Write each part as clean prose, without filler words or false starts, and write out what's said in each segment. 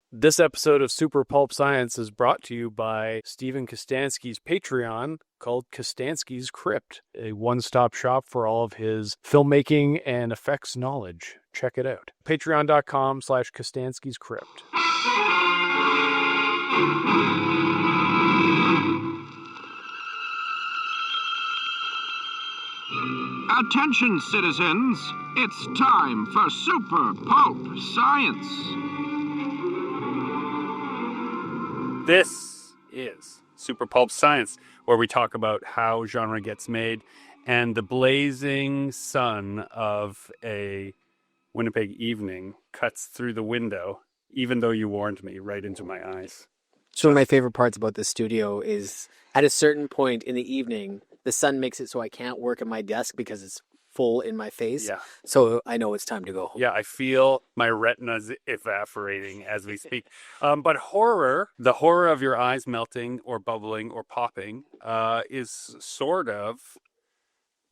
This episode of Super Pulp Science is brought to you by Steven Kostanski's Patreon called Kostanski's Crypt, a one-stop shop for all of his filmmaking and effects knowledge. Check it out. Patreon.com/Kostanski's Crypt. Attention, citizens. It's time for Super Pulp Science. This is Super Pulp Science, where we talk about how genre gets made and the blazing sun of a Winnipeg evening cuts through the window, even though you warned me, right into my eyes. So one of my favorite parts about this studio is at a certain point in the evening, the sun makes it so I can't work at my desk because it's full in my face. Yeah. So I know it's time to go home. Yeah, I feel my retinas evaporating as we speak. But horror, the horror of your eyes melting or bubbling or popping, is sort of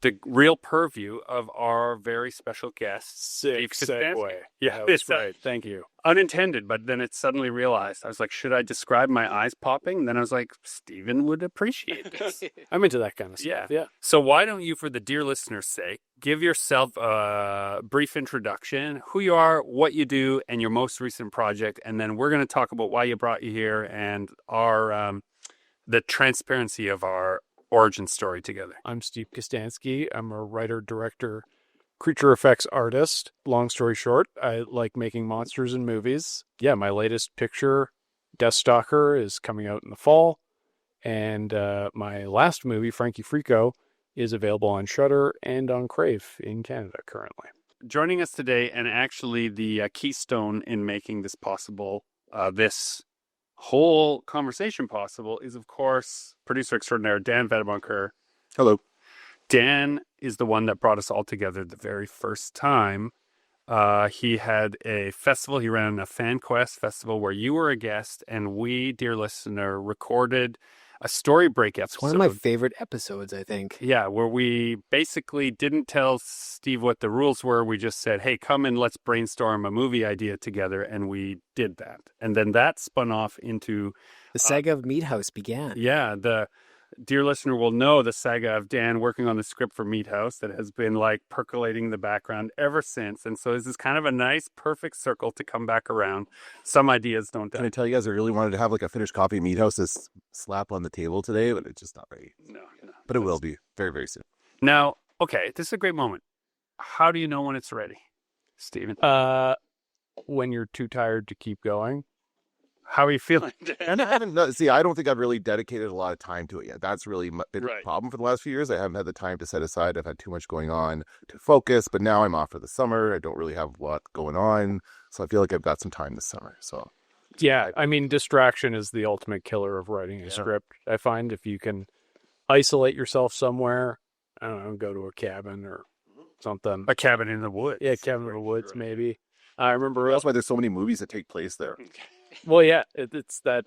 the real purview of our very special guest, Sick Steve Kostanski. segue. Yeah, That was it's right. Thank you. unintended, but then it suddenly realized. I was like, should I describe my eyes popping? And then I was like, Steven would appreciate this. I'm into that kind of stuff. Yeah. So why don't you, for the dear listener's sake, give yourself a brief introduction, who you are, what you do, and your most recent project, and then we're going to talk about why you brought you here and our the transparency of our origin story together. I'm Steve Kostanski. I'm a writer, director, creature effects artist. Long story short, I like making monsters in movies. Yeah, my latest picture, Deathstalker, is coming out in the fall. And my last movie, Frankie Frico, is available on Shudder and on Crave in Canada currently. Joining us today, and actually the keystone in making this possible, this whole conversation possible, is of course producer extraordinaire Dan Vadeboncoeur. Hello. Dan is the one that brought us all together the very first time. He had a festival. He ran a Fan Quest festival where you were a guest, and we, dear listener, recorded a story break episode. It's one of my favorite episodes, I think. Yeah, where we basically didn't tell Steve what the rules were. We just said, hey, come and let's brainstorm a movie idea together. And we did that. And then that spun off into... The saga of Meat House began. Yeah, the dear listener will know the saga of Dan working on the script for Meat House that has been like percolating in the background ever since. And so this is kind of a nice, perfect circle to come back around. Some ideas don't die. Can I tell you guys I really wanted to have like a finished copy of Meat House to slap on the table today, but it's just not ready. No. But it will be very, very soon. Now, okay, this is a great moment. How do you know when it's ready, Steven? When you're too tired to keep going. How are you feeling? And I haven't, see, I don't think I've really dedicated a lot of time to it yet. That's really been Right. a problem for the last few years. I haven't had the time to set aside. I've had too much going on to focus, but now I'm off for the summer. I don't really have a lot going on. So I feel like I've got some time this summer. So Yeah, I mean, distraction is the ultimate killer of writing a script. I find if you can isolate yourself somewhere, I don't know, go to a cabin or something. A cabin in the woods. Yeah, cabin in the woods, maybe. I remember. that's why there's so many movies that take place there. Well, yeah, it's that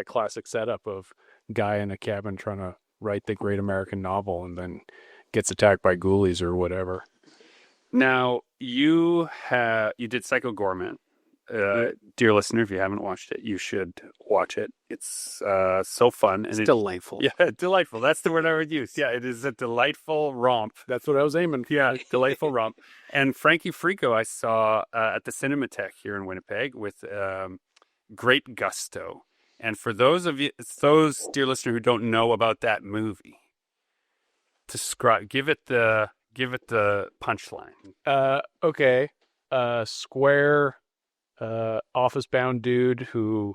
classic setup of guy in a cabin trying to write the great American novel and then gets attacked by ghoulies or whatever. Now, you did Psycho Gourmet. Dear listener, if you haven't watched it, you should watch it. It's so fun. It's delightful. Yeah, delightful. That's the word I would use. Yeah, it is a delightful romp. That's what I was aiming for. Yeah, delightful romp. And Frankie Frico I saw at the Cinematheque here in Winnipeg with great gusto. And for those dear listener who don't know about that movie, give it the punchline. Okay. Square office-bound dude who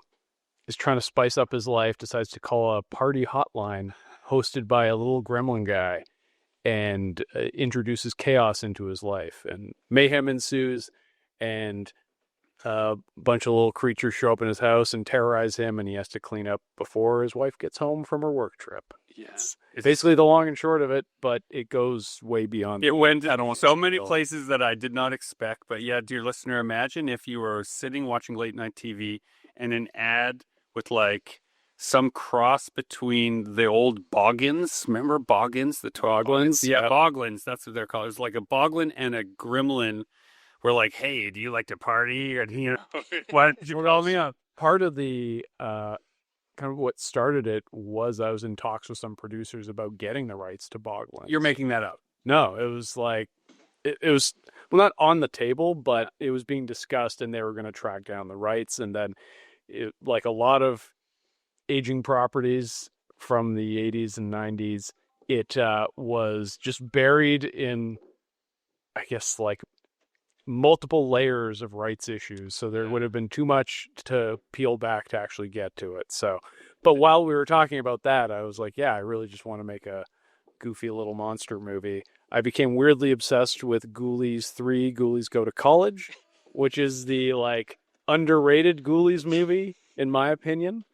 is trying to spice up his life decides to call a party hotline hosted by a little gremlin guy and introduces chaos into his life, and mayhem ensues, and a bunch of little creatures show up in his house and terrorize him, and he has to clean up before his wife gets home from her work trip. Yes. It's basically the long and short of it, but it goes way beyond. It went so many places that I did not expect. But yeah, dear listener, imagine if you were sitting watching late night TV and an ad with like some cross between the old Boggins. Remember Boggins, the Boglins? Yeah, Boglins. That's what they're called. It's like a Boglin and a Gremlin were like, "Hey, do you like to party?" And why did you call me up? Part of the kind of what started it was I was in talks with some producers about getting the rights to Boglands. You're making that up. No, it was like it was well, not on the table, but it was being discussed, and they were going to track down the rights, and then like a lot of aging properties from the 80s and 90s, it was just buried in, I guess, like multiple layers of rights issues. So there would have been too much to peel back to actually get to it. So, but while we were talking about that, I was like, yeah, I really just want to make a goofy little monster movie. I became weirdly obsessed with Ghoulies 3, Ghoulies Go to College, which is the like underrated Ghoulies movie, in my opinion.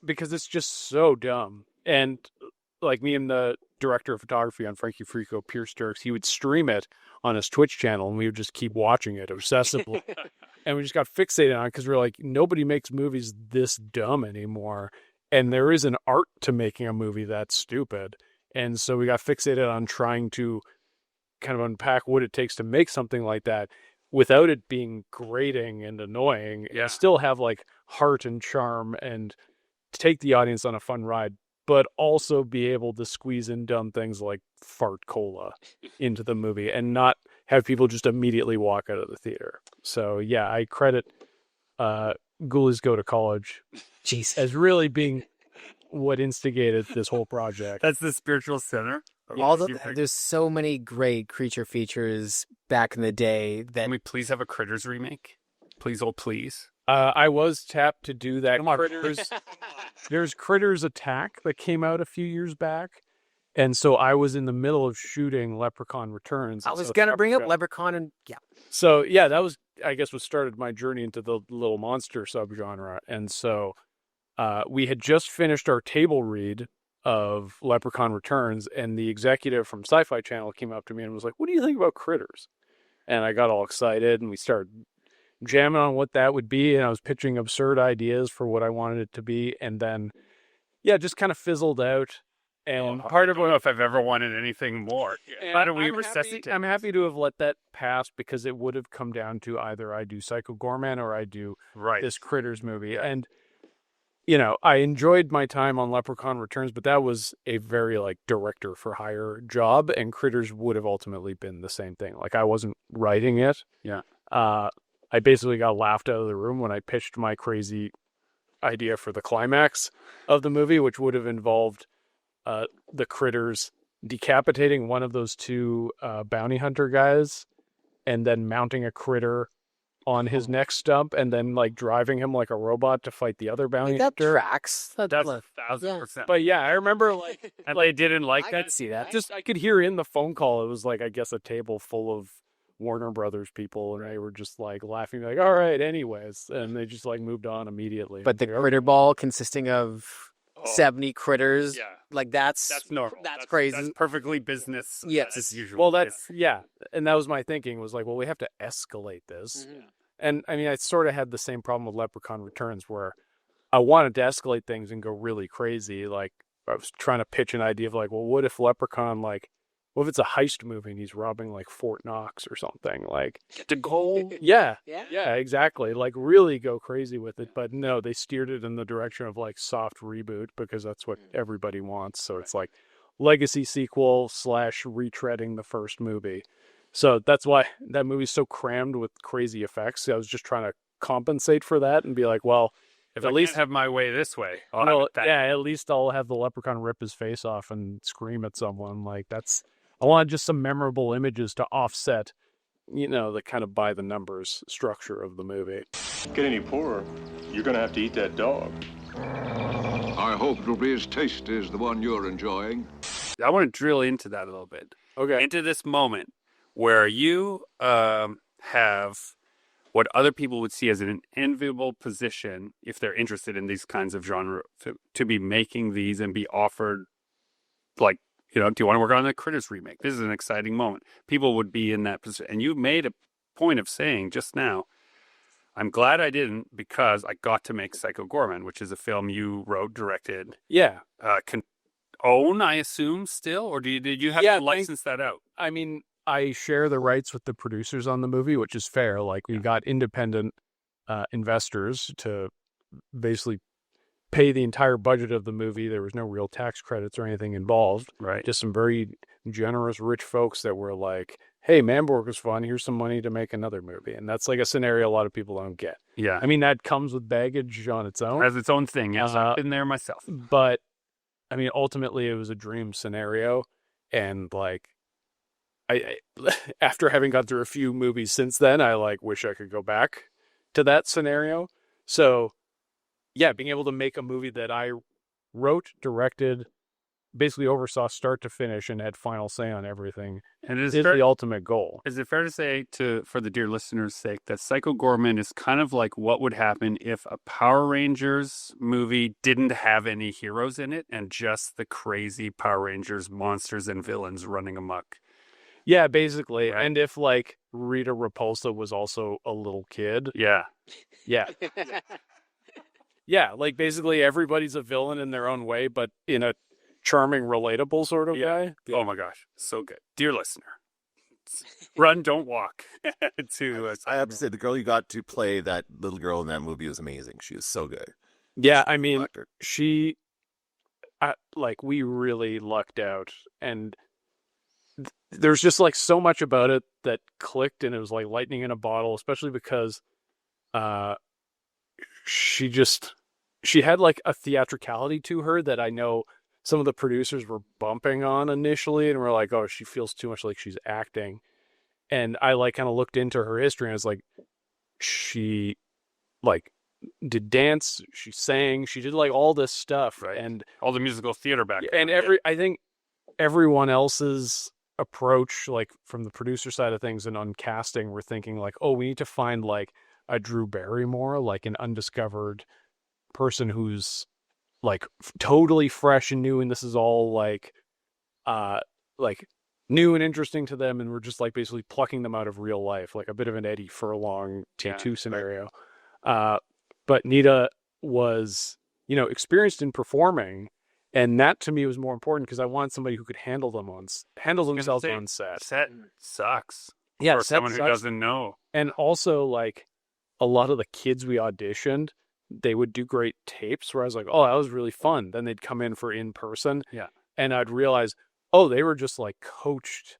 Because it's just so dumb. And like me and the director of photography on Frankie Frico, Pierce Dirks, he would stream it on his Twitch channel, and we would just keep watching it obsessively. And we just got fixated on it because we're like, nobody makes movies this dumb anymore. And there is an art to making a movie that's stupid. And so we got fixated on trying to kind of unpack what it takes to make something like that without it being grating and annoying. Yeah. And still have like heart and charm and take the audience on a fun ride, but also be able to squeeze in dumb things like fart cola into the movie and not have people just immediately walk out of the theater. So yeah, I credit Ghoulies Go to College Jeez. as really being what instigated this whole project. That's the spiritual center. There's so many great creature features back in the day that Can we please have a Critters remake? Please, oh please. I was tapped to do that. Come on. There's Critters Attack that came out a few years back. And so I was in the middle of shooting Leprechaun Returns. I was going to bring up Leprechaun and yeah. So yeah, that was, I guess, what started my journey into the little monster subgenre. And so we had just finished our table read of Leprechaun Returns, and the executive from Sci-Fi Channel came up to me and was like, "What do you think about Critters?" And I got all excited, and we started jamming on what that would be, and I was pitching absurd ideas for what I wanted it to be, and then yeah, just kind of fizzled out. And Part of I don't know if I've ever wanted anything more. How do we resuscitate? I'm happy to have let that pass because it would have come down to either I do Psycho Gorman or I do this Critters movie. And you know, I enjoyed my time on Leprechaun Returns, but that was a very like director for hire job, and Critters would have ultimately been the same thing. Like I wasn't writing it. Yeah. I basically got laughed out of the room when I pitched my crazy idea for the climax of the movie, which would have involved the Critters decapitating one of those two bounty hunter guys and then mounting a critter on his neck stump and then like driving him like a robot to fight the other bounty that hunter. tracks. That's 1,000%. But yeah, I remember like And they didn't like I that. could see that. just I could hear in the phone call it was like I guess a table full of Warner Brothers people, and they were just like laughing like, all right, anyways, and they just like moved on immediately. But the critter ball consisting of 70 critters, Yeah. like that's normal. That's crazy. That's perfectly business Yes. as usual. well, that's yeah, and that was my thinking was like, well, we have to escalate this. And I mean, I sort of had the same problem with Leprechaun Returns where I wanted to escalate things and go really crazy. Like I was trying to pitch an idea of like, well, what if Leprechaun, like, what if it's a heist movie and he's robbing like Fort Knox or something? Like, Get to goal. yeah, Yeah. exactly. Like really go crazy with it. But no, they steered it in the direction of like soft reboot because that's what everybody wants. So it's like legacy sequel / retreading the first movie. So that's why that movie's so crammed with crazy effects. I was just trying to compensate for that and be like, well, If at I least can't have my way this way, I'll well, have it that. yeah, at least I'll have the leprechaun rip his face off and scream at someone. Like I want just some memorable images to offset, you know, the kind of by the numbers structure of the movie. Get any poorer, you're gonna have to eat that dog. I hope it'll be as tasty as the one you're enjoying. I want to drill into that a little bit. Okay. Into this moment where you have what other people would see as an enviable position if they're interested in these kinds of genre to be making these and be offered, like, you know, do you want to work on the Critters remake? This is an exciting moment. People would be in that position. And you made a point of saying just now, I'm glad I didn't because I got to make Psycho Gorman, which is a film you wrote, directed, Yeah. own, I assume, still? Or did you have to license that out? I mean, I share the rights with the producers on the movie, which is fair. Like we got independent investors to basically pay the entire budget of the movie. There was no real tax credits or anything involved. Right. Just some very generous, rich folks that were like, hey, Manborg was fun. Here's some money to make another movie. And that's like a scenario a lot of people don't get. Yeah. I mean, that comes with baggage on its own. Has its own thing. Yes, I've been there myself. But, I mean, ultimately, it was a dream scenario. And, like, I after having gone through a few movies since then, I, like, wish I could go back to that scenario. So, yeah, being able to make a movie that I wrote, directed, basically oversaw start to finish and had final say on everything And is the ultimate goal. Is it fair to say, for the dear listeners' sake, that Psycho Gorman is kind of like what would happen if a Power Rangers movie didn't have any heroes in it and just the crazy Power Rangers monsters and villains running amok? Yeah, basically. Right. And if, like, Rita Repulsa was also a little kid. Yeah. Yeah. Yeah, like, basically everybody's a villain in their own way, but in a charming, relatable sort of guy. Oh my gosh, so good. Dear listener, run, don't walk. I have to say, the girl you got to play that little girl in that movie was amazing. She was so good. Yeah, I mean, Actor. we really lucked out. And there's just, like, so much about it that clicked, and it was like lightning in a bottle, especially because she had, like, a theatricality to her that I know some of the producers were bumping on initially, and were like, oh, she feels too much like she's acting. And I, like, kind of looked into her history, and I was like, she, like, did dance, she sang, she did, like, all this stuff. Right. And all the musical theater back. and I think everyone else's approach, like, from the producer side of things and on casting, were thinking, like, oh, we need to find, like, a Drew Barrymore, like an undiscovered person who's, like, totally fresh and new, and this is all like new and interesting to them, and we're just, like, basically plucking them out of real life, like a bit of an Eddie Furlong T2 scenario. But Nita was, experienced in performing, and that to me was more important because I wanted somebody who could handle themselves on set. Set sucks. Yeah, for set someone who sucks. doesn't know. And also, like, a lot of the kids we auditioned, they would do great tapes where I was like, oh, that was really fun. Then they'd come in for in-person. Yeah. And I'd realize, oh, they were just, like, coached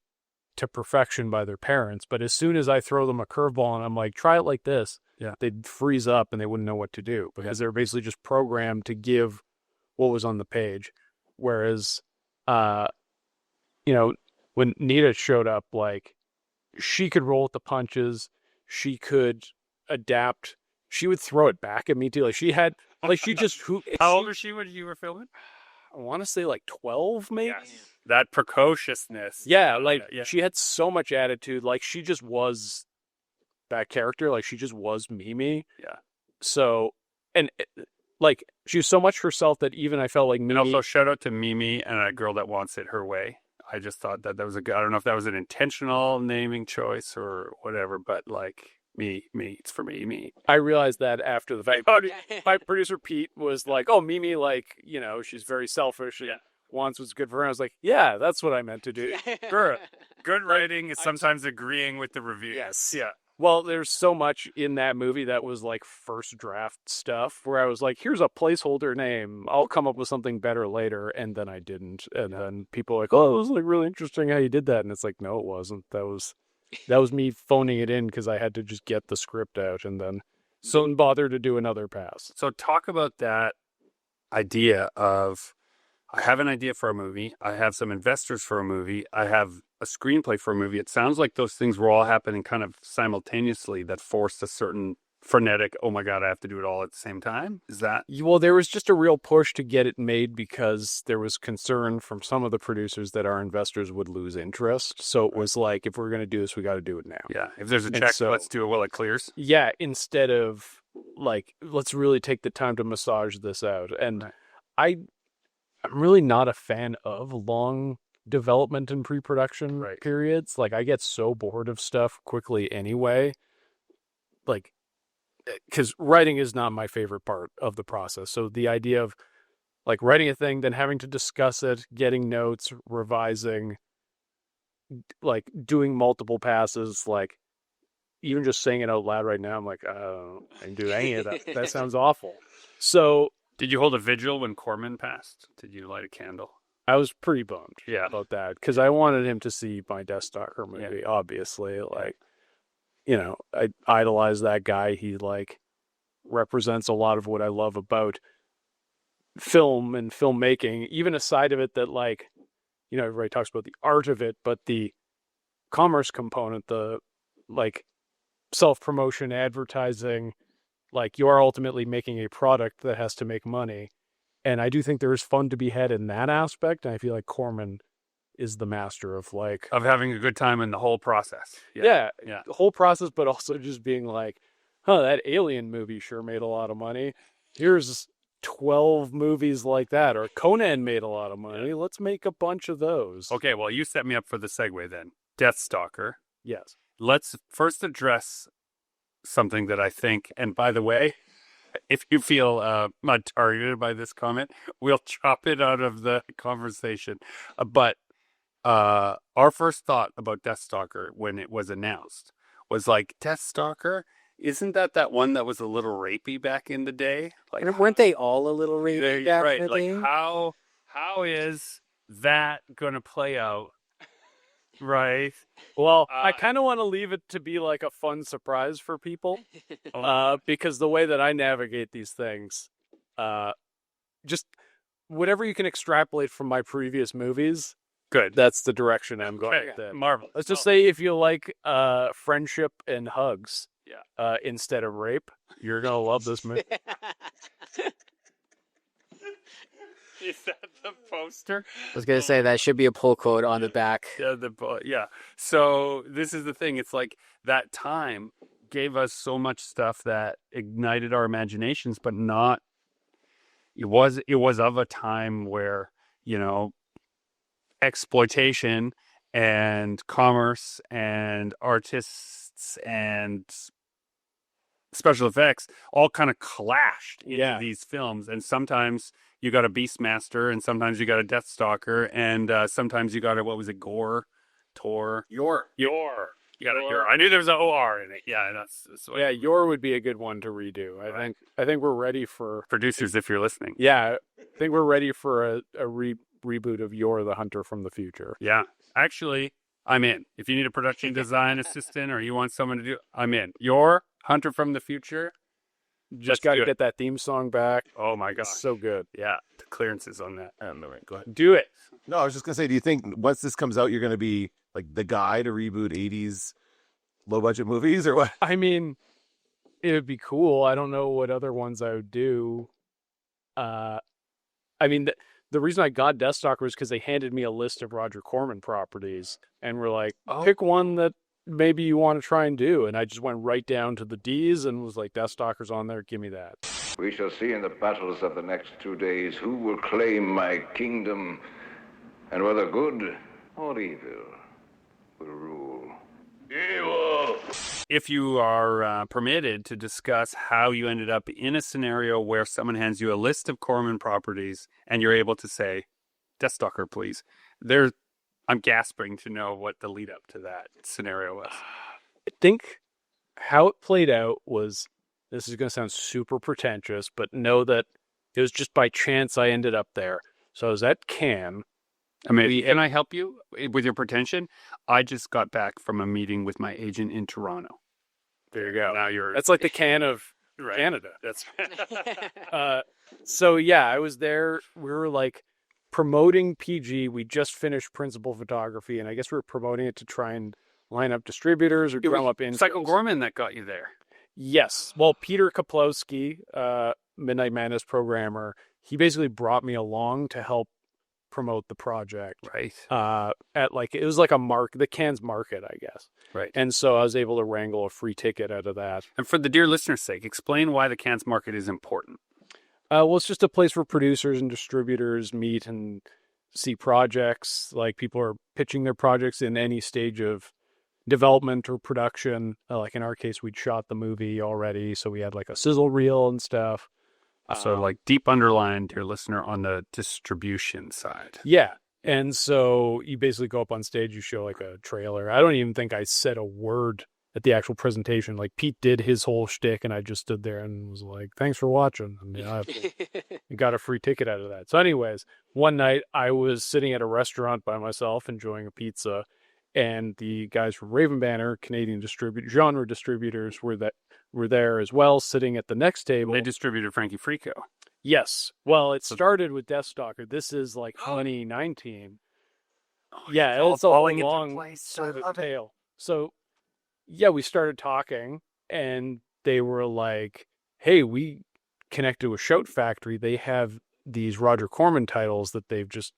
to perfection by their parents. But as soon as I throw them a curveball and I'm like, try it like this, they'd freeze up and they wouldn't know what to do because they were basically just programmed to give what was on the page. Whereas, when Nita showed up, like, she could roll with the punches. She could adapt. She would throw it back at me too. Like, she had, like, she just How old was she when you were filming? I want to say, like, 12, maybe. Yes. That precociousness. Yeah, like, she had so much attitude. Like, she just was that character. Like, she just was Mimi. Yeah. So, and like, she was so much herself that even I felt like Mimi. And also, shout out to Mimi and a girl that wants it her way. I just thought that was I don't know if that was an intentional naming choice or whatever, but, like, it's for me. I realized that after the fact. My producer Pete was like, oh, Mimi, like, she's very selfish and wants what's good for her. I was like, yeah, that's what I meant to do. Sure. Good writing is sometimes agreeing with the review. Yes. Yeah. Well, there's so much in that movie that was, like, first draft stuff where I was like, here's a placeholder name. I'll come up with something better later. And then I didn't. And then people were like, oh, it was, like, really interesting how you did that. And it's like, no, it wasn't. That was me phoning it in because I had to just get the script out and then didn't bother to do another pass. So talk about that idea of, I have an idea for a movie. I have some investors for a movie. I have a screenplay for a movie. It sounds like those things were all happening kind of simultaneously that forced a certain frenetic, oh my God, I have to do it all at the same time. Is that? Well, there was just a real push to get it made because there was concern from some of the producers that our investors would lose interest. So it was like, if we're going to do this, we got to do it now. Yeah. If there's a check, let's do it while it clears. Yeah. Instead of, like, let's really take the time to massage this out. And I'm really not a fan of long development and pre-production periods. Like, I get so bored of stuff quickly anyway. Like, because writing is not my favorite part of the process. So the idea of, like, writing a thing, then having to discuss it, getting notes, revising, like doing multiple passes, like even just saying it out loud right now, I'm like, I didn't do any of that. That sounds awful. So Did you hold a vigil when Corman passed? Did you light a candle? I was pretty bummed Yeah. about that because I wanted him to see my Deathstalker movie, obviously. Like, you know, I idolize that guy. He like represents a lot of what I love about film and filmmaking, even aside of it that like, you know, everybody talks about the art of it, but the commerce component, the like self-promotion, advertising, like you are ultimately making a product that has to make money. And I do think there is fun to be had in that aspect. And I feel like Corman is the master of like Of having a good time in the whole process. the whole process, but also just being like, that Alien movie sure made a lot of money. Here's 12 movies like that. Or Conan made a lot of money. Let's make a bunch of those. Okay, well, you set me up for the segue then. Deathstalker. Yes. Let's first address something that I think, and by the way, if you feel not targeted by this comment, we'll chop it out of the conversation. But our first thought about Deathstalker when it was announced was like, Deathstalker? Isn't that one that was a little rapey back in the day? Like, Weren't they all a little rapey back right? in the Like, day? how is that going to play out? Right. Well, I kind of want to leave it to be like a fun surprise for people, because the way that I navigate these things, just whatever you can extrapolate from my previous movies, Good. that's the direction I'm going. Okay, with it. marvelous. Let's just say if you like friendship and hugs, Yeah. instead of rape, you're gonna love this movie. Is that the poster? I was going to say that should be a pull quote on the back. Yeah. So this is the thing. It's like that time gave us so much stuff that ignited our imaginations, but not. It was of a time where, you know, exploitation and commerce and artists and special effects all kind of clashed into these films, and sometimes you got a Beastmaster, and sometimes you got a Deathstalker, and sometimes you got a, what was it, Yor. You got a Yor. I knew there was an OR in it. Yeah, that's what Yor would be a good one to redo. I think we're ready for producers, if you're listening. Yeah, I think we're ready for a reboot of Yor the Hunter from the Future. Yeah, actually, I'm in. If you need a production design assistant or you want someone to do, I'm in. Yor Hunter from the Future. Just got to get that theme song back. Oh my god, it's so good. Yeah, the clearances on that. I don't know. Go ahead. Do it. No, I was just gonna say, do you think once this comes out, you're gonna be like the guy to reboot '80s low budget movies, or what? I mean, it would be cool. I don't know what other ones I would do. I mean, the reason I got Deathstalker was because they handed me a list of Roger Corman properties and were like, pick one that maybe you want to try and do. And I just went right down to the D's and was like, Deathstalker's on there. Give me that. We shall see in the battles of the next 2 days who will claim my kingdom and whether good or evil will rule. Evil! If you are permitted to discuss how you ended up in a scenario where someone hands you a list of Corman properties and you're able to say, Deathstalker, please. I'm gasping to know what the lead up to that scenario was. I think how it played out was, this is going to sound super pretentious, but know that it was just by chance I ended up there. So I was at Cannes. I mean, can I help you with your pretension? I just got back from a meeting with my agent in Toronto. There you go. Now that's like the Cannes of Canada. That's so yeah, I was there. We were like promoting PG. We just finished principal photography, and I guess we were promoting it to try and line up distributors or drum up in. Psycho Gorman that got you there. Yes. Well, Peter Kaplowski, Midnight Madness programmer, he basically brought me along to help promote the project. Right. At like, it was like the Cannes market, I guess. Right. And so I was able to wrangle a free ticket out of that. And for the dear listener's sake, explain why the Cannes market is important. Well, it's just a place where producers and distributors meet and see projects. Like, people are pitching their projects in any stage of development or production. Like in our case, we'd shot the movie already, so we had like a sizzle reel and stuff. So like deep underlined, dear listener, on the distribution side. Yeah. And so you basically go up on stage, you show like a trailer. I don't even think I said a word at the actual presentation. Like Pete did his whole shtick, and I just stood there and was like, "Thanks for watching." And I got a free ticket out of that. So, anyways, one night I was sitting at a restaurant by myself, enjoying a pizza, and the guys from Raven Banner, Canadian genre distributors, were there as well, sitting at the next table. They distributed Frankie Frico. Yes. Well, it started with Deathstalker. This is like 2019. Yeah, it's a long sort of tale. So, yeah, we started talking, and they were like, "Hey, we connected with Shout Factory. They have these Roger Corman titles that they've just,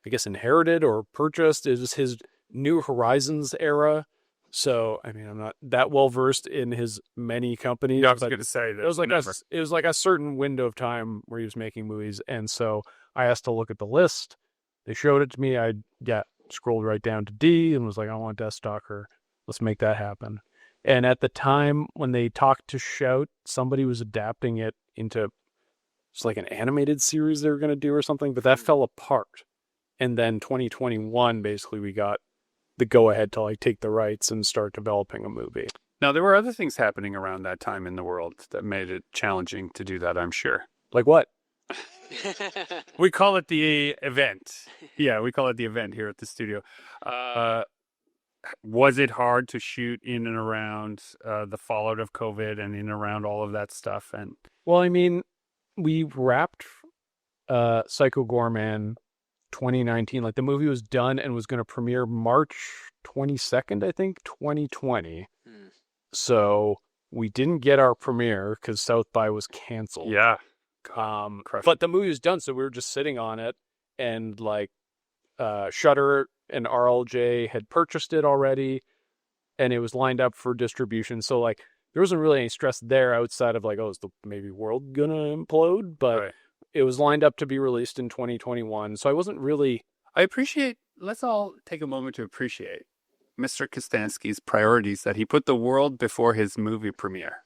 I guess, inherited or purchased. It was his New Horizons era." So, I mean, I'm not that well versed in his many companies. Yeah, I was going to say that. It was like a certain window of time where he was making movies, and so I asked to look at the list. They showed it to me. I scrolled right down to D and was like, "I want Deathstalker. Let's make that happen." And at the time when they talked to Shout, somebody was adapting it into it's like an animated series they were going to do or something, but that fell apart. And then 2021, basically, we got the go-ahead to like take the rights and start developing a movie. Now, there were other things happening around that time in the world that made it challenging to do that, I'm sure. Like what? We call it the event. Yeah, we call it the event here at the studio. Was it hard to shoot in and around the fallout of COVID and in and around all of that stuff? And well, I mean, we wrapped Psycho Gorman 2019. Like the movie was done and was going to premiere March 22nd, I think, 2020. So we didn't get our premiere because South by was canceled. yeah, but the movie was done, so we were just sitting on it, and like Shudder and RLJ had purchased it already, and it was lined up for distribution. So like there wasn't really any stress there outside of like, oh, is the maybe world gonna implode? But right. It was lined up to be released in 2021. So I wasn't really. I appreciate. Let's all take a moment to appreciate Mr. Kostanski's priorities, that he put the world before his movie premiere.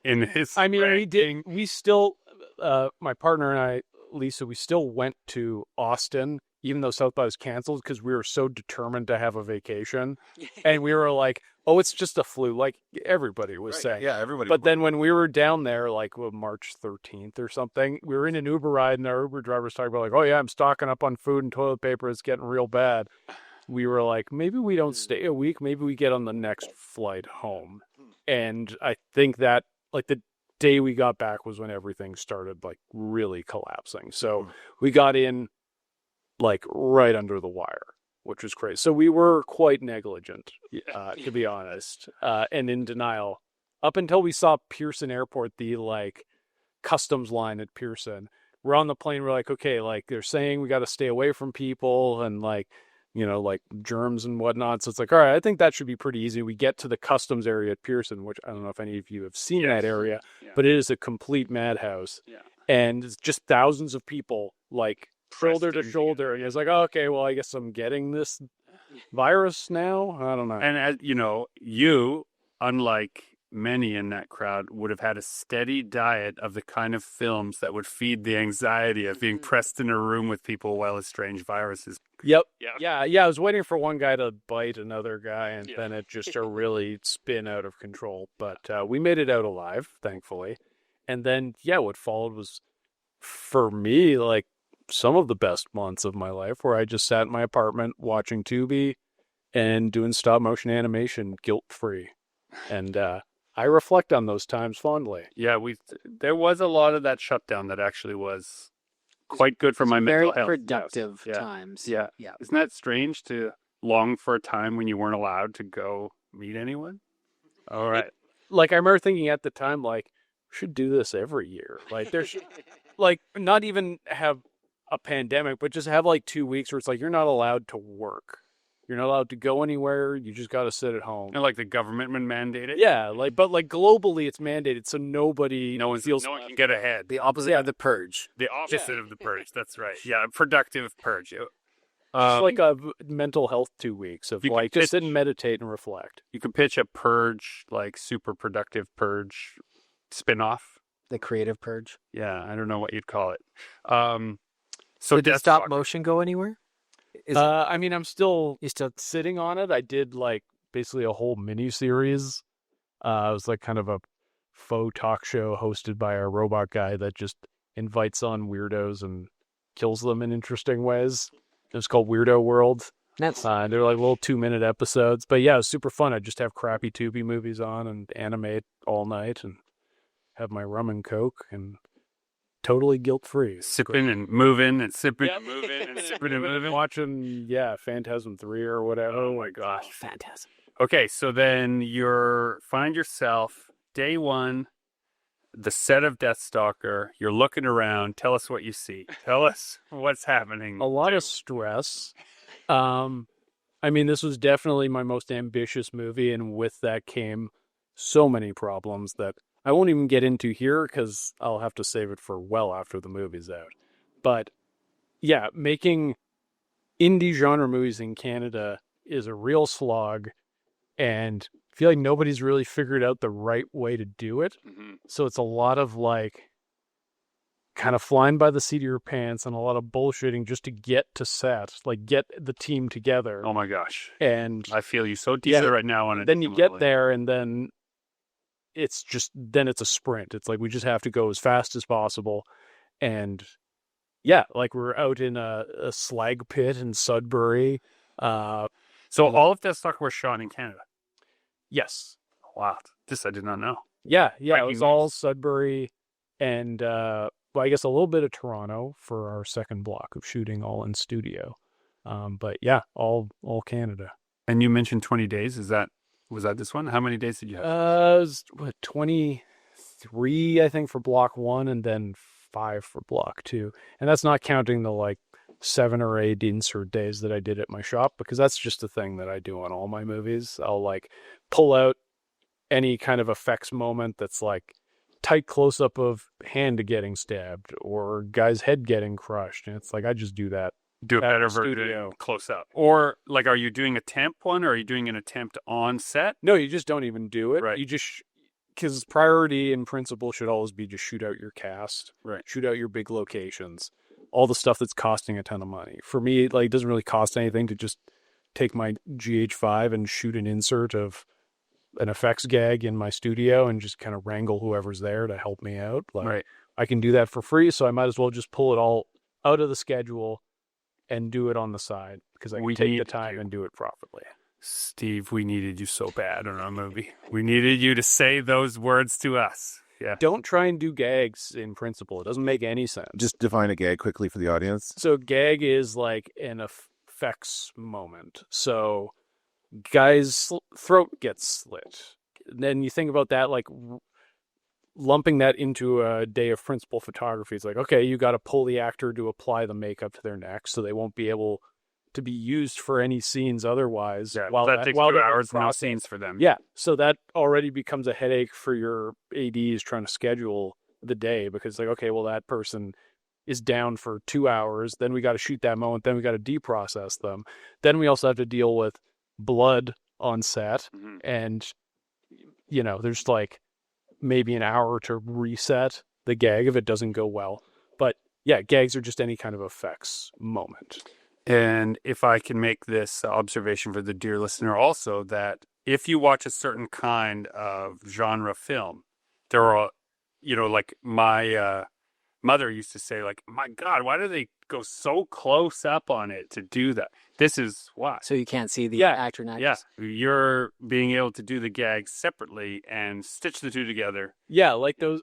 In his, I mean, we did. We still, my partner and I, Lisa, we still went to Austin, even though South by was canceled, because we were so determined to have a vacation, and we were like, "Oh, it's just a flu," like everybody was saying. Yeah, everybody. But then when we were down there, like March 13th or something, we were in an Uber ride, and our Uber driver was talking about like, "Oh yeah, I'm stocking up on food and toilet paper. It's getting real bad." We were like, maybe we don't stay a week. Maybe we get on the next flight home. And I think that like the day we got back was when everything started like really collapsing. So we got in like right under the wire, which was crazy. So we were quite negligent, to be honest, and in denial up until we saw Pearson Airport, the like customs line at Pearson. We're on the plane. We're like, okay, like they're saying we got to stay away from people and like, you know, like germs and whatnot. So it's like, all right, I think that should be pretty easy. We get to the customs area at Pearson, which I don't know if any of you have seen that area, but it is a complete madhouse. Yeah. And it's just thousands of people like shoulder to shoulder. And it's like, oh, okay, well, I guess I'm getting this virus now. I don't know. And as you know, you, unlike many in that crowd, would have had a steady diet of the kind of films that would feed the anxiety of being pressed in a room with people while a strange virus is. Yep. Yeah. I was waiting for one guy to bite another guy, and then it just to really spin out of control. But we made it out alive, thankfully. And then, what followed was, for me, like some of the best months of my life, where I just sat in my apartment watching Tubi and doing stop motion animation guilt-free. And I reflect on those times fondly. Yeah, there was a lot of that shutdown that actually was quite good for my mental health. Very productive times. Yeah. Isn't that strange to long for a time when you weren't allowed to go meet anyone? All right. Like I remember thinking at the time, like, we should do this every year. Like there's like not even have a pandemic, but just have like 2 weeks where it's like you're not allowed to work. You're not allowed to go anywhere. You just got to sit at home. And like the government would mandate it? Yeah, but globally it's mandated, so no one can get ahead. The opposite of the purge. The opposite of the purge, that's right. Yeah, a productive purge. It's like a mental health 2 weeks of like just sit and meditate and reflect. You could pitch a purge, like super productive purge spin-off. The creative purge. Yeah, I don't know what you'd call it. So did the stop motion go anywhere? I mean, I'm still You still sitting on it. I did like basically a whole mini series. It was like kind of a faux talk show hosted by a robot guy that just invites on weirdos and kills them in interesting ways. It was called Weirdo World. that's They're like little 2-minute episodes, but yeah, it was super fun. I just have crappy Tubi movies on and animate all night and have my rum and coke and totally guilt free. Sipping and moving and sipping and moving and sipping and moving. Watching, Phantasm 3 or whatever. Oh my gosh. fantastic. Okay, so then find yourself day one, the set of Deathstalker. You're looking around. Tell us what you see. Tell us what's happening. A lot of stress. I mean, this was definitely my most ambitious movie, and with that came so many problems that I won't even get into here because I'll have to save it for well after the movie's out. But yeah, making indie genre movies in Canada is a real slog, and I feel like nobody's really figured out the right way to do it. Mm-hmm. So it's a lot of like kind of flying by the seat of your pants and a lot of bullshitting just to get to set, like get the team together. Oh my gosh. And I feel you so deeply right now on it. then you get there and then it's a sprint. It's like we just have to go as fast as possible. And yeah, like we're out in a slag pit in Sudbury. So all of Deathstalker was shot in Canada. Yes. Wow. This I did not know. Yeah. It Breaking was all news. Sudbury and well, I guess a little bit of Toronto for our second block of shooting, all in studio. But yeah, all Canada. And you mentioned 20 days. Was that this one? How many days did you have? It was 23, I think, for block 1, and then 5 for block 2. And that's not counting the like 7 or 8 insert days that I did at my shop, because that's just a thing that I do on all my movies. I'll like pull out any kind of effects moment that's like tight close-up of hand getting stabbed or guy's head getting crushed, and it's like I just do that. Do a at better the version studio. close up. Or like, are you doing a temp one, or are you doing an attempt on set? No, you just don't even do it. Right. You just, because priority in principle should always be just shoot out your cast, Right. shoot out your big locations, all the stuff that's costing a ton of money. For me, like, it doesn't really cost anything to just take my GH5 and shoot an insert of an effects gag in my studio and just kind of wrangle whoever's there to help me out. Like, Right. I can do that for free, so I might as well just pull it all out of the schedule and do it on the side, because I can take the need time you. and do it properly. Steve, we needed you so bad on our movie. We needed you to say those words to us. Yeah. Don't try and do gags in principle. It doesn't make any sense. Just define a gag quickly for the audience. So gag is like an effects moment. So guy's throat gets slit. Then you think about that, like lumping that into a day of principal photography. It's like, okay, you got to pull the actor to apply the makeup to their neck, so they won't be able to be used for any scenes otherwise. Yeah. while That takes while 2 they're in hours, no process. scenes for them. Yeah, so that already becomes a headache for your ADs trying to schedule the day, because like, okay, well, that person is down for 2 hours, then we got to shoot that moment, then we got to deprocess them. Then we also have to deal with blood on set, Mhm. and you know, there's like maybe an hour to reset the gag if it doesn't go well. But yeah, gags are just any kind of effects moment. And if I can make this observation for the dear listener also, that if you watch a certain kind of genre film, there are, like my mother used to say, like, my God, why do they go so close up on it to do that? This is why. So you can't see the Yeah. actor and Yeah, actress. you're being able to do the gags separately and stitch the two together. Yeah, like those.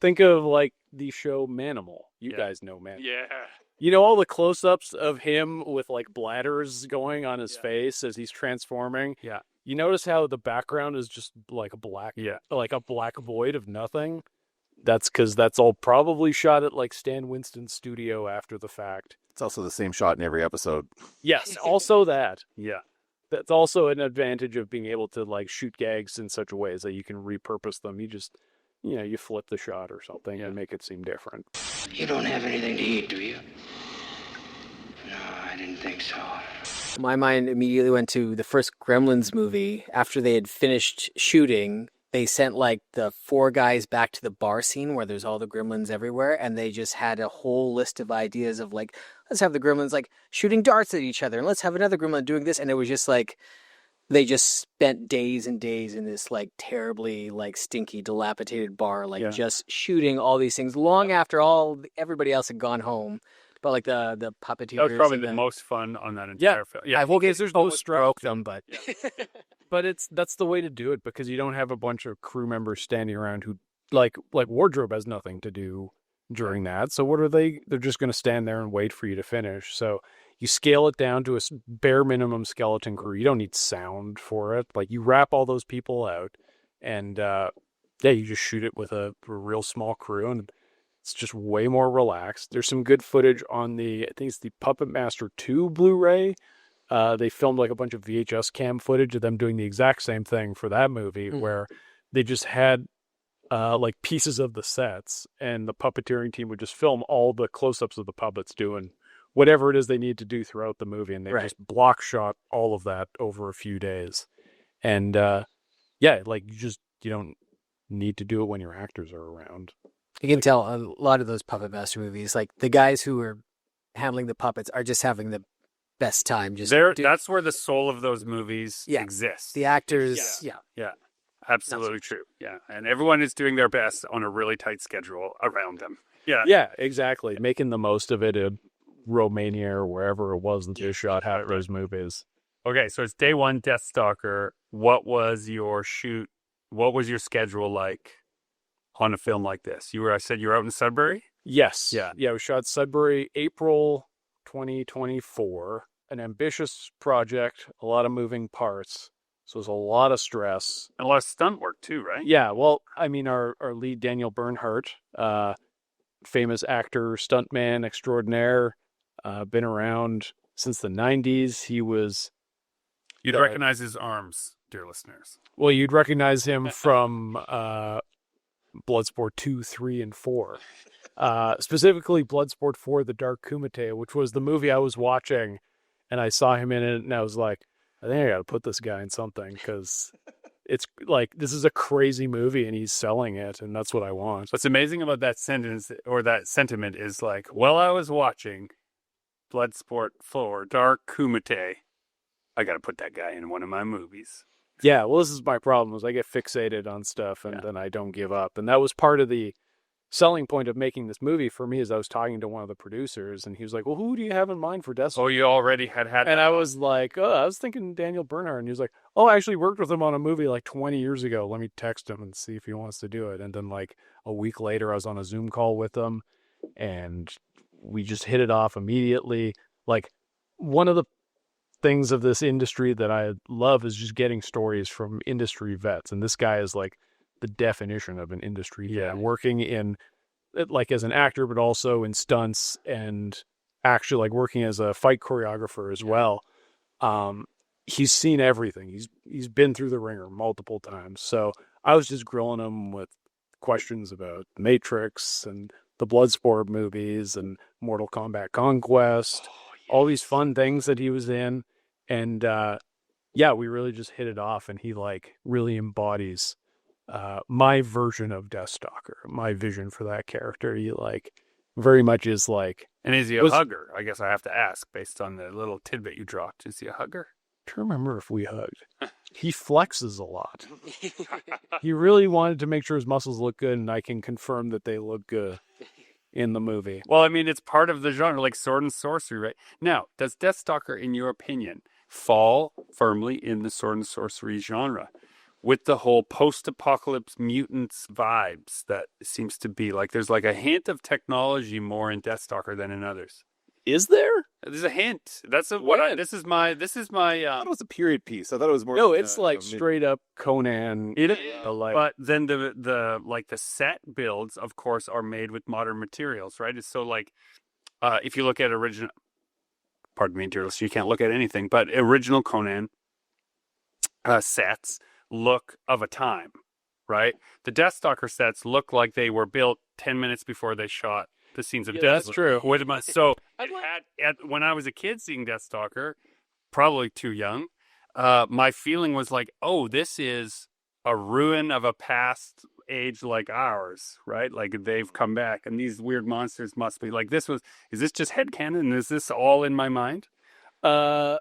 Think of like the show Manimal. You Yeah. guys know Manimal. Yeah. You know all the close-ups of him with like bladders going on his face as he's transforming? Yeah. You notice how the background is just like a black void of nothing? That's because that's all probably shot at like Stan Winston's studio after the fact. It's also the same shot in every episode. Yes, also that. Yeah. That's also an advantage of being able to like shoot gags in such a way that you can repurpose them. You just, you flip the shot or something and make it seem different. You don't have anything to eat, do you? No, I didn't think so. My mind immediately went to the first Gremlins movie after they had finished shooting. they sent like the 4 guys back to the bar scene where there's all the gremlins everywhere, and they just had a whole list of ideas of like, let's have the gremlins like shooting darts at each other, and let's have another gremlin doing this, and it was just like they just spent days and days in this like terribly like stinky dilapidated bar, like just shooting all these things long after everybody else had gone home. But like the puppeteers. That was probably the most fun on that entire film. Yeah, well, because there's no stress. Broke them, but But that's the way to do it, because you don't have a bunch of crew members standing around who like wardrobe has nothing to do during that. So what are they? They're just going to stand there and wait for you to finish. So you scale it down to a bare minimum skeleton crew. You don't need sound for it. Like you wrap all those people out, and you just shoot it with a real small crew, and it's just way more relaxed. There's some good footage on I think it's the Puppet Master 2 Blu-ray. They filmed like a bunch of VHS cam footage of them doing the exact same thing for that movie, where they just had like pieces of the sets, and the puppeteering team would just film all the close-ups of the puppets doing whatever it is they need to do throughout the movie, and they just block shot all of that over a few days. And like you don't need to do it when your actors are around. You can tell a lot of those Puppet Master movies, like the guys who are handling the puppets are just having the best time. That's where the soul of those movies exists. The actors, Yeah, absolutely true. Yeah, and everyone is doing their best on a really tight schedule around them. Yeah, exactly. Making the most of it in Romania or wherever it was that they shot those movies. Okay, so it's day one, Deathstalker. What was your shoot? What was your schedule like on a film like this? I said you were out in Sudbury? Yes. Yeah, we shot Sudbury April 2024. An ambitious project, a lot of moving parts. So it was a lot of stress. And a lot of stunt work too, right? Yeah, well, I mean, our lead, Daniel Bernhardt, famous actor, stuntman extraordinaire, been around since the 90s. He was... You'd recognize his arms, dear listeners. Well, you'd recognize him from Bloodsport 2, 3, and 4. Specifically Bloodsport 4, The Dark Kumite, which was the movie I was watching, and I saw him in it, and I was like, I think I got to put this guy in something, because it's like, this is a crazy movie, and he's selling it, and that's what I want. What's amazing about that sentence, or that sentiment, is like, while I was watching Bloodsport 4, Dark Kumite, I got to put that guy in one of my movies. Yeah, well, this is my problem, is I get fixated on stuff, and then I don't give up. And that was part of the selling point of making this movie for me, is I was talking to one of the producers, and he was like, well, who do you have in mind for Deathstalker? Oh, you already had and I was like, I was thinking Daniel Bernhardt, and he was like, oh, I actually worked with him on a movie like 20 years ago. Let me text him and see if he wants to do it. And then like a week later, I was on a Zoom call with him, and we just hit it off immediately. Like, one of the things of this industry that I love is just getting stories from industry vets, and this guy is like the definition of an industry vet, working in like as an actor, but also in stunts, and actually like working as a fight choreographer as well. He's seen everything. He's been through the ringer multiple times. So I was just grilling him with questions about The Matrix and the Bloodsport movies and Mortal Kombat Conquest, all these fun things that he was in. And we really just hit it off, and he like really embodies my version of Deathstalker, my vision for that character. He like very much is like... And is he a hugger? I guess I have to ask, based on the little tidbit you dropped. Is he a hugger? I can't remember if we hugged. He flexes a lot. He really wanted to make sure his muscles look good, and I can confirm that they look good in the movie. Well, I mean, it's part of the genre, like sword and sorcery, right? Now, does Deathstalker, in your opinion, fall firmly in the sword and sorcery genre, with the whole post-apocalypse mutants vibes that seems to be like, there's like a hint of technology more in Deathstalker than in others? Is there? There's a hint. This is my. I thought it was a period piece. I thought it was more. No, it's like straight up Conan. But then the set builds, of course, are made with modern materials, right? It's so like, if you look at pardon me, dear listener, you can't look at anything, but original Conan sets look of a time, right? The Deathstalker sets look like they were built 10 minutes before they shot the scenes of Death. That's true. So when I was a kid seeing Deathstalker, probably too young, my feeling was like, oh, this is a ruin of a past age like ours, right? Like they've come back, and these weird monsters must be like this was. Is this just headcanon? Is this all in my mind? I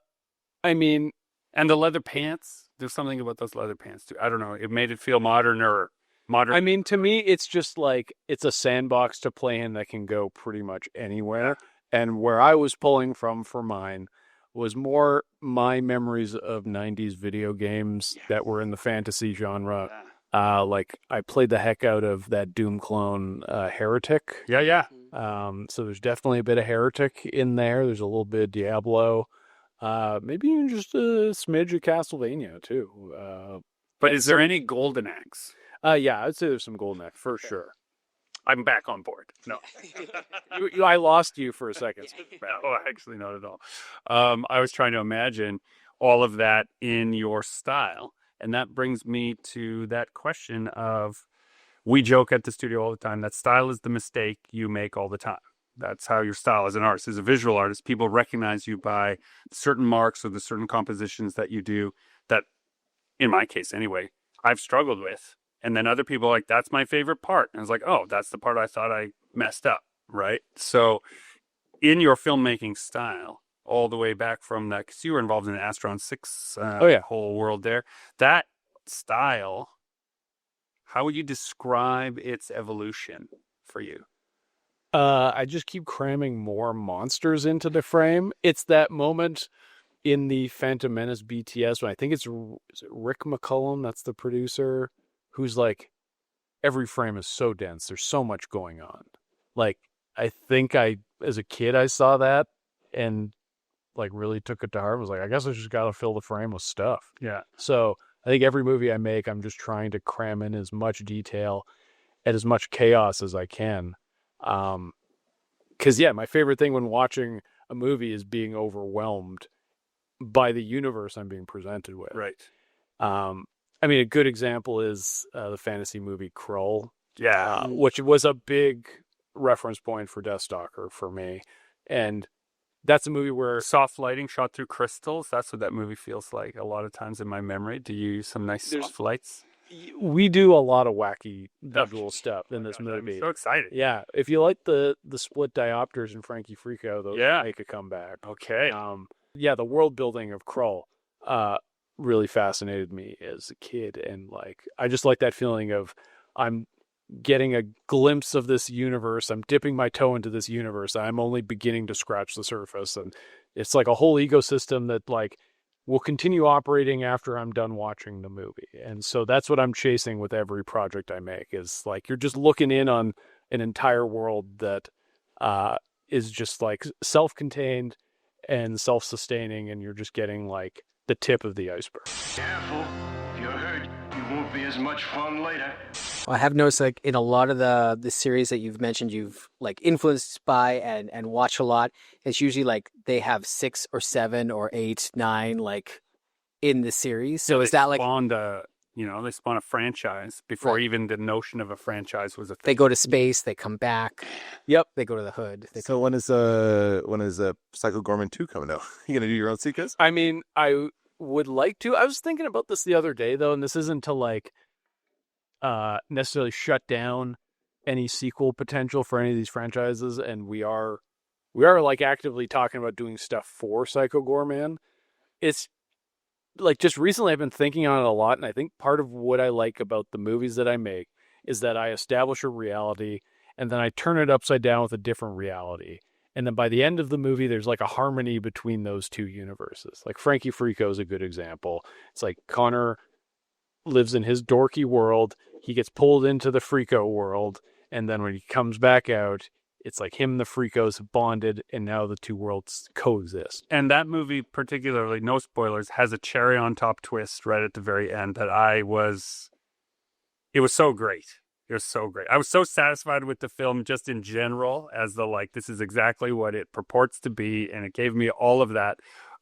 mean, And the leather pants. There's something about those leather pants too. I don't know. It made it feel modern or modern. I mean, to me, it's just like it's a sandbox to play in that can go pretty much anywhere. And where I was pulling from for mine was more my memories of 90s video games that were in the fantasy genre. Like I played the heck out of that Doom clone, Heretic. Yeah. So there's definitely a bit of Heretic in there. There's a little bit of Diablo. Maybe even just a smidge of Castlevania too. But is there any Golden Axe? Yeah, I'd say there's some Golden Axe for sure. I'm back on board. No. I lost you for a second. Oh, actually, not at all. I was trying to imagine all of that in your style. And that brings me to that question of, we joke at the studio all the time that style is the mistake you make all the time. That's how your style as an artist, as a visual artist. People recognize you by certain marks or the certain compositions that you do that, in my case anyway, I've struggled with. And then other people are like, that's my favorite part. And I was like, oh, that's the part I thought I messed up, right? So in your filmmaking style, all the way back from that, because you were involved in the Astron 6 whole world there, that style, how would you describe its evolution for you? I just keep cramming more monsters into the frame. It's that moment in the Phantom Menace BTS when I think is it Rick McCullum, that's the producer, who's like, every frame is so dense. There's so much going on. Like, I think as a kid, I saw that and like really took it to heart. I was like, I guess I just got to fill the frame with stuff. Yeah. So I think every movie I make, I'm just trying to cram in as much detail and as much chaos as I can. 'Cause my favorite thing when watching a movie is being overwhelmed by the universe I'm being presented with. Right. I mean, a good example is the fantasy movie Krull, Yeah. which was a big reference point for Deathstalker for me. And that's a movie where Soft lighting shot through crystals. That's what that movie feels like a lot of times in my memory. Do you use some nice soft lights? we do a lot of wacky visual stuff in this movie. I'm so excited. Yeah, if you like the split diopters in Frankie Frico, those make a comeback. Okay. The world building of Krull really fascinated me as a kid, and like I just like that feeling of I'm getting a glimpse of this universe. I'm dipping my toe into this universe. I'm only beginning to scratch the surface, and it's like a whole ecosystem that like will continue operating after I'm done watching the movie. And so that's what I'm chasing with every project I make, is like you're just looking in on an entire world that is just like self-contained and self-sustaining, and you're just getting like the tip of the iceberg. Careful. If you're hurt, you won't be as much fun later. I have noticed, like, in a lot of the series that you've mentioned, you've like influenced by and watch a lot. It's usually like they have 6 or 7 or 8, 9 like in the series. So is that like they spawn a franchise before even the notion of a franchise was a thing. They go to space, they come back. Yep, they go to the hood. So when is Psycho Gorman 2 coming out? You gonna do your own sequence? I mean, I would like to. I was thinking about this the other day though, and this isn't to like necessarily shut down any sequel potential for any of these franchises, and we are like actively talking about doing stuff for Psycho Gorman. It's like just recently I've been thinking on it a lot, and I think part of what I like about the movies that I make is that I establish a reality and then I turn it upside down with a different reality. And then by the end of the movie, there's like a harmony between those two universes. Like Frankie Frico is a good example. It's like Connor lives in his dorky world. He gets pulled into the Frico world. And then when he comes back out, it's like him and the Fricos have bonded, and now the two worlds coexist. And that movie particularly, no spoilers, has a cherry on top twist right at the very end that it was so great. It was so great. I was so satisfied with the film just in general as this is exactly what it purports to be. And it gave me all of that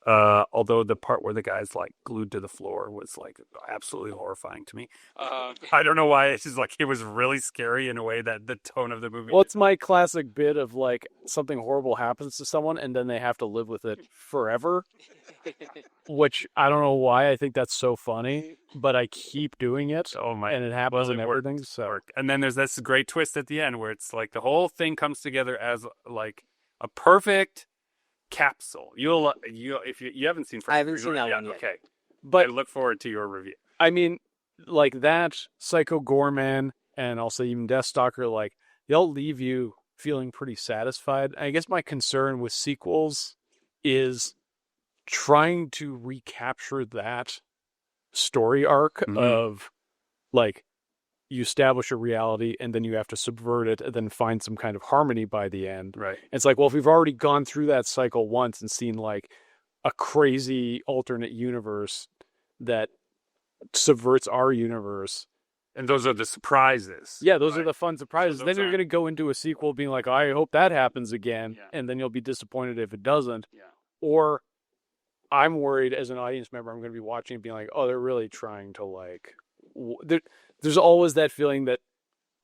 Although the part where the guy's like glued to the floor was like absolutely horrifying to me. I don't know why. It's just like it was really scary in a way that the tone of the movie. Well, it's my classic bit of like something horrible happens to someone and then they have to live with it forever. Which I don't know why I think that's so funny, but I keep doing it. Oh my! And it happens and everything. Worked. So, and then there's this great twist at the end where it's like the whole thing comes together as like a perfect capsule. If you haven't seen, I haven't seen that one yet. Okay, but I look forward to your review. I mean, like that Psycho Gorman and also even Deathstalker, like they'll leave you feeling pretty satisfied. I guess my concern with sequels is trying to recapture that story arc of like you establish a reality and then you have to subvert it and then find some kind of harmony by the end. Right. It's like, well, if we've already gone through that cycle once and seen like a crazy alternate universe that subverts our universe. And those are the surprises. Yeah, those are the fun surprises. So then you're going to go into a sequel being like, I hope that happens again. Yeah. And then you'll be disappointed if it doesn't. Yeah. Or I'm worried as an audience member, I'm going to be watching and being like, oh, they're really trying to like, there's always that feeling that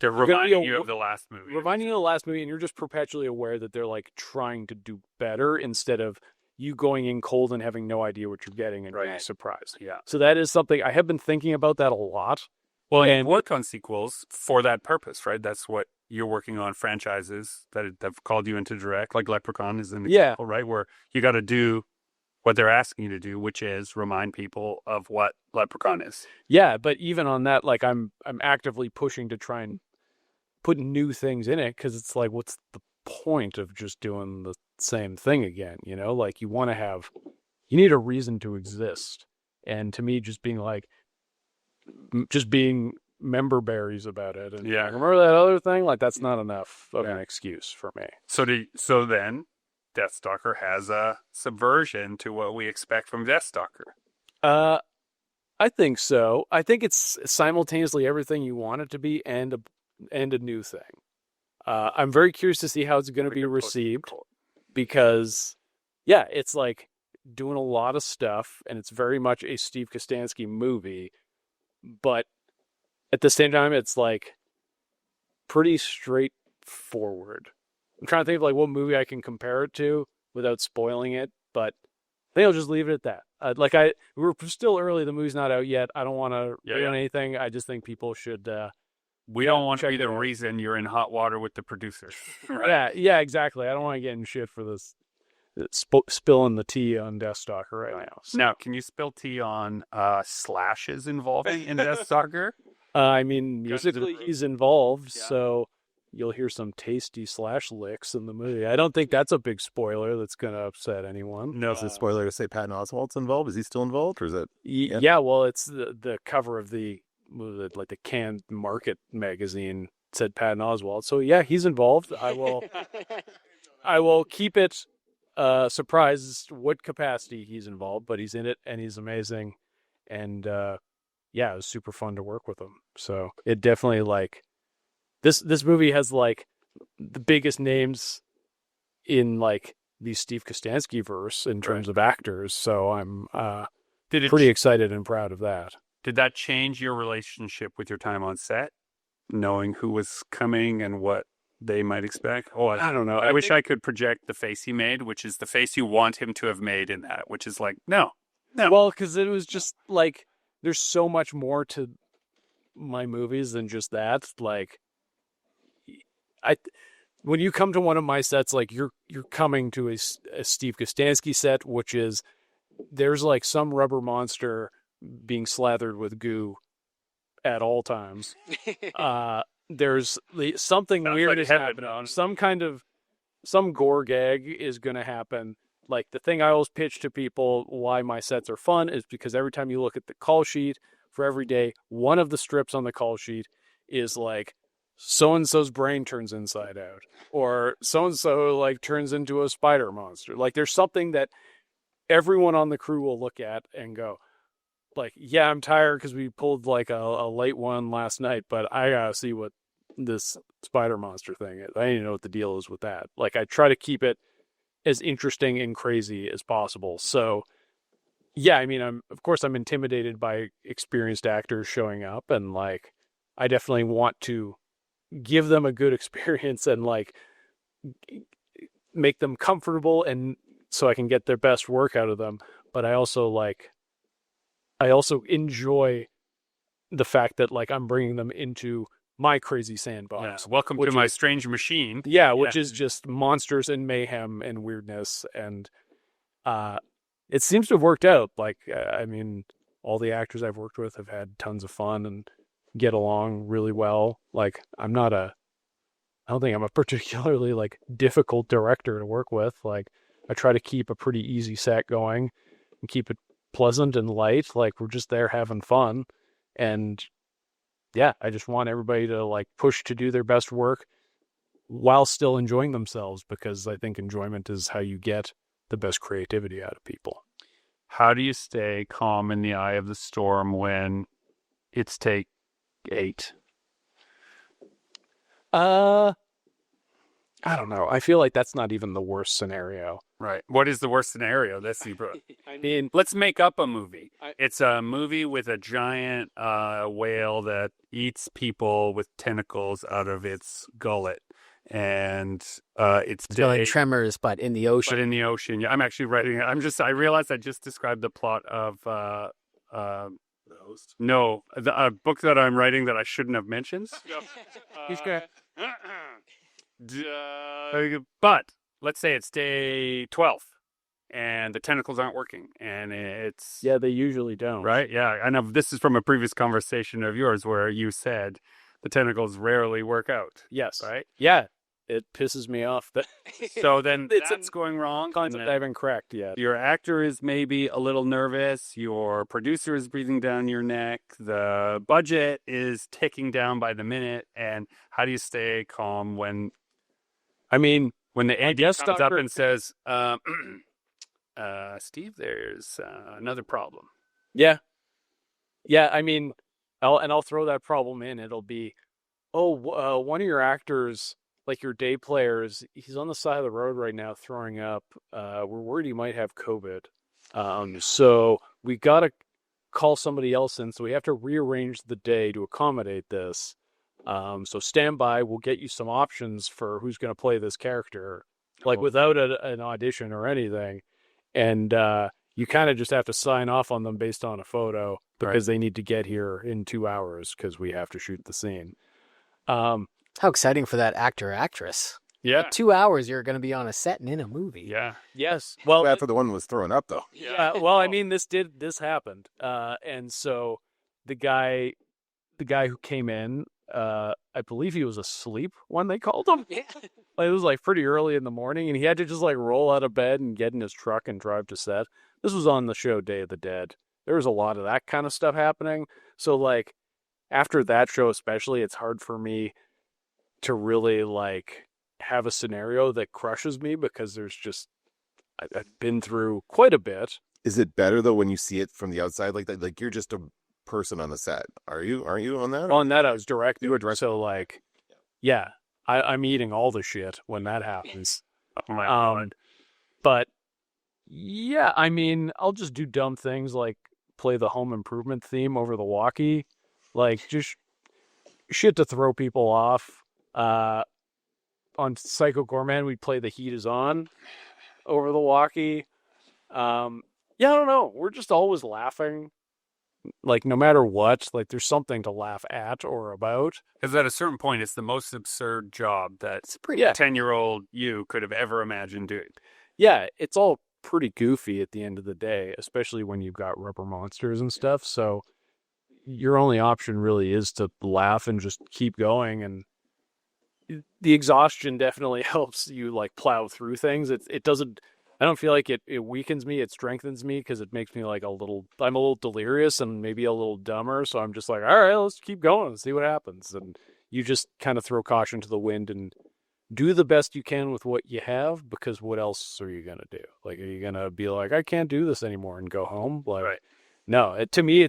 they're reminding you of the last movie. Reminding you of the last movie, and you're just perpetually aware that they're like trying to do better instead of you going in cold and having no idea what you're getting and being surprised. Yeah. So that is something I have been thinking about that a lot. Well, and work on sequels for that purpose, right? That's what you're working on, franchises that have called you into direct, like Leprechaun is an example, right? Where you got to do what they're asking you to do, which is remind people of what Leprechaun is. Yeah, but even on that, like I'm actively pushing to try and put new things in it because it's like, what's the point of just doing the same thing again? You know, like you need a reason to exist. And to me, just being member berries about it. And remember that other thing? Like that's not enough of an excuse for me. So then Deathstalker has a subversion to what we expect from Deathstalker. I think so. I think it's simultaneously everything you want it to be and a new thing. I'm very curious to see how it's going to be received because, yeah, it's like doing a lot of stuff and it's very much a Steve Kostanski movie, but at the same time, it's like pretty straightforward. I'm trying to think of like what movie I can compare it to without spoiling it, but I think I'll just leave it at that. We're still early. The movie's not out yet. I don't want to ruin anything. I just think people should. We don't want to be the reason you're in hot water with the producers. Right? Yeah, exactly. I don't want to get in shit for this spilling the tea on Deathstalker right now. So. Now, can you spill tea on slashes involving in Deathstalker? I mean, musically he's involved, so you'll hear some tasty slash licks in the movie. I don't think that's a big spoiler that's going to upset anyone. No, is it a spoiler to say Patton Oswalt's involved? Is he still involved, or is it? Yeah, well, it's the cover of the Cannes Market magazine said Patton Oswalt. So yeah, he's involved. I will keep it surprised what capacity he's involved, but he's in it and he's amazing. And yeah, it was super fun to work with him. So it definitely like this movie has like the biggest names in like the Steve Kostanski verse in terms of actors. So I'm pretty excited and proud of that. Did that change your relationship with your time on set, knowing who was coming and what they might expect? Oh, I don't know. I wish I could project the face he made, which is the face you want him to have made in that, which is like, no. Well, because it was just like, there's so much more to my movies than just that. Like, when you come to one of my sets, like you're coming to a Steve Kostanski set, which is there's like some rubber monster being slathered with goo at all times. There's something weird is happening. Some gore gag is going to happen. Like the thing I always pitch to people why my sets are fun is because every time you look at the call sheet for every day, one of the strips on the call sheet is like so-and-so's brain turns inside out, or so-and-so like turns into a spider monster. Like there's something that everyone on the crew will look at and go, like, yeah, I'm tired because we pulled like a late one last night, but I gotta see what this spider monster thing is. I need to know what the deal is with that. Like I try to keep it as interesting and crazy as possible. So yeah, I mean, of course I'm intimidated by experienced actors showing up, and like I definitely want to give them a good experience and like make them comfortable, and so I can get their best work out of them. But I also enjoy the fact that like I'm bringing them into my crazy sandbox. Welcome to my strange machine. Yeah, which is just monsters and mayhem and weirdness, and it seems to have worked out. Like, I mean, all the actors I've worked with have had tons of fun and get along really well. Like, I don't think I'm a particularly like difficult director to work with. Like, I try to keep a pretty easy set going and keep it pleasant and light. Like, we're just there having fun. And yeah, I just want everybody to like push to do their best work while still enjoying themselves, because I think enjoyment is how you get the best creativity out of people. How do you stay calm in the eye of the storm when it's take 8? I don't know. I feel like that's not even the worst scenario. Right. What is the worst scenario? I mean, Let's make up a movie. It's a movie with a giant whale that eats people with tentacles out of its gullet. And it's like Tremors, but in the ocean. But in the ocean. Yeah, I'm actually writing it. I realized I just described the plot of The Host. no, a book that I'm writing that I shouldn't have mentioned. But let's say it's day 12 and the tentacles aren't working, and it's yeah, they usually don't. right. Yeah, I know this is from a previous conversation of yours where you said the tentacles rarely work out. Yes. Right. Yeah. It pisses me off that So then It's that's going wrong. concept I haven't cracked yet. Your actor is maybe a little nervous. Your producer is breathing down your neck. The budget is ticking down by the minute. And how do you stay calm when I mean, the AD comes up Deathstalker- and says, Steve, there's another problem. yeah. Yeah, I mean, I'll throw that problem in. It'll be, one of your actors, like your day players, he's on the side of the road right now throwing up. We're worried he might have COVID. So we got to call somebody else in. So we have to rearrange the day to accommodate this. So stand by. We'll get you some options for who's going to play this character, like without an audition or anything. And you kind of just have to sign off on them based on a photo because they need to get here in 2 hours because we have to shoot the scene. How exciting for that actor or actress. Yeah. 2 hours, you're going to be on a set and in a movie. Yeah. Yes. Well, Bad for the one who was throwing up, though. yeah. Well, I mean, this happened. And so the guy who came in, I believe he was asleep when they called him. Yeah. It was like pretty early in the morning, and he had to just like roll out of bed and get in his truck and drive to set. This was on the show Day of the Dead. There was a lot of that kind of stuff happening. So like after that show especially, it's hard for me to really like have a scenario that crushes me because there's just I've been through quite a bit. Is it better though when you see it from the outside like that? Like you're just a person on the set. Aren't you on that? On that, I was directing. You were directing. So like, yeah, I'm eating all the shit when that happens. Oh my God. But yeah, I mean, I'll just do dumb things like play the Home Improvement theme over the walkie, like just shit to throw people off. On Psycho Gorman, we'd play The Heat Is On over the walkie. Yeah, I don't know. We're just always laughing. Like, no matter what, like, there's something to laugh at or about. Because at a certain point, it's the most absurd job that It's pretty. Yeah. 10-year-old you could have ever imagined doing. Yeah, it's all pretty goofy at the end of the day, especially when you've got rubber monsters and stuff. So your only option really is to laugh and just keep going. And the exhaustion definitely helps you like plow through things. It doesn't, I don't feel like it weakens me. It strengthens me because it makes me like I'm a little delirious and maybe a little dumber. So I'm just like, all right, let's keep going and see what happens. And you just kind of throw caution to the wind and do the best you can with what you have, because what else are you going to do? Like, are you going to be like, I can't do this anymore and go home? Like, no, to me,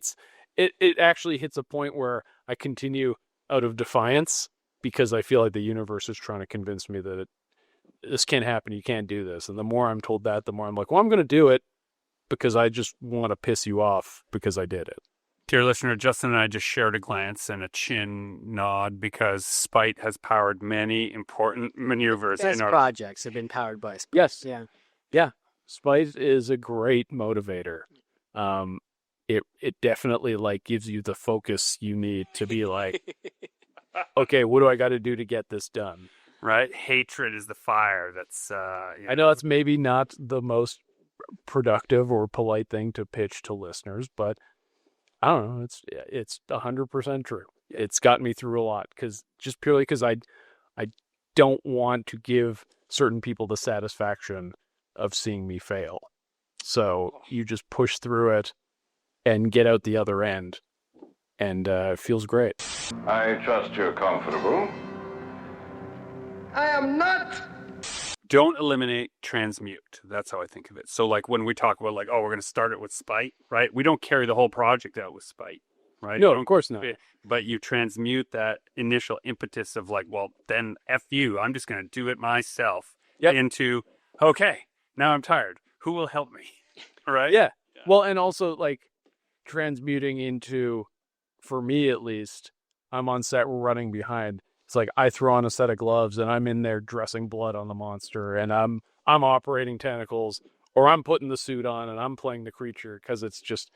it actually hits a point where I continue out of defiance because I feel like the universe is trying to convince me that this can't happen. You can't do this. And the more I'm told that, the more I'm like, well, I'm going to do it because I just want to piss you off because I did it. Dear listener, Justin and I just shared a glance and a chin nod because spite has powered many important maneuvers Best in our projects have been powered by spite. Yes. Yeah. Yeah. Spite is a great motivator. It definitely like gives you the focus you need to be like, okay, what do I got to do to get this done? right. Hatred is the fire. That's I know that's maybe not the most productive or polite thing to pitch to listeners, but I don't know. It's 100% true. It's gotten me through a lot just purely because I don't want to give certain people the satisfaction of seeing me fail. So you just push through it and get out the other end, and it feels great. I trust you're comfortable. I am not. don't eliminate, transmute. That's how I think of it. So like when we talk about like, oh, we're going to start it with spite, right? We don't carry the whole project out with spite, right? No, of course not. But you transmute that initial impetus of like, well, then F you, I'm just going to do it myself into, okay, now I'm tired. Who will help me? Right? Yeah. Well, and also like transmuting into, for me at least, I'm on set, we're running behind. It's like I throw on a set of gloves and I'm in there dressing blood on the monster and I'm operating tentacles, or I'm putting the suit on and I'm playing the creature, because it's just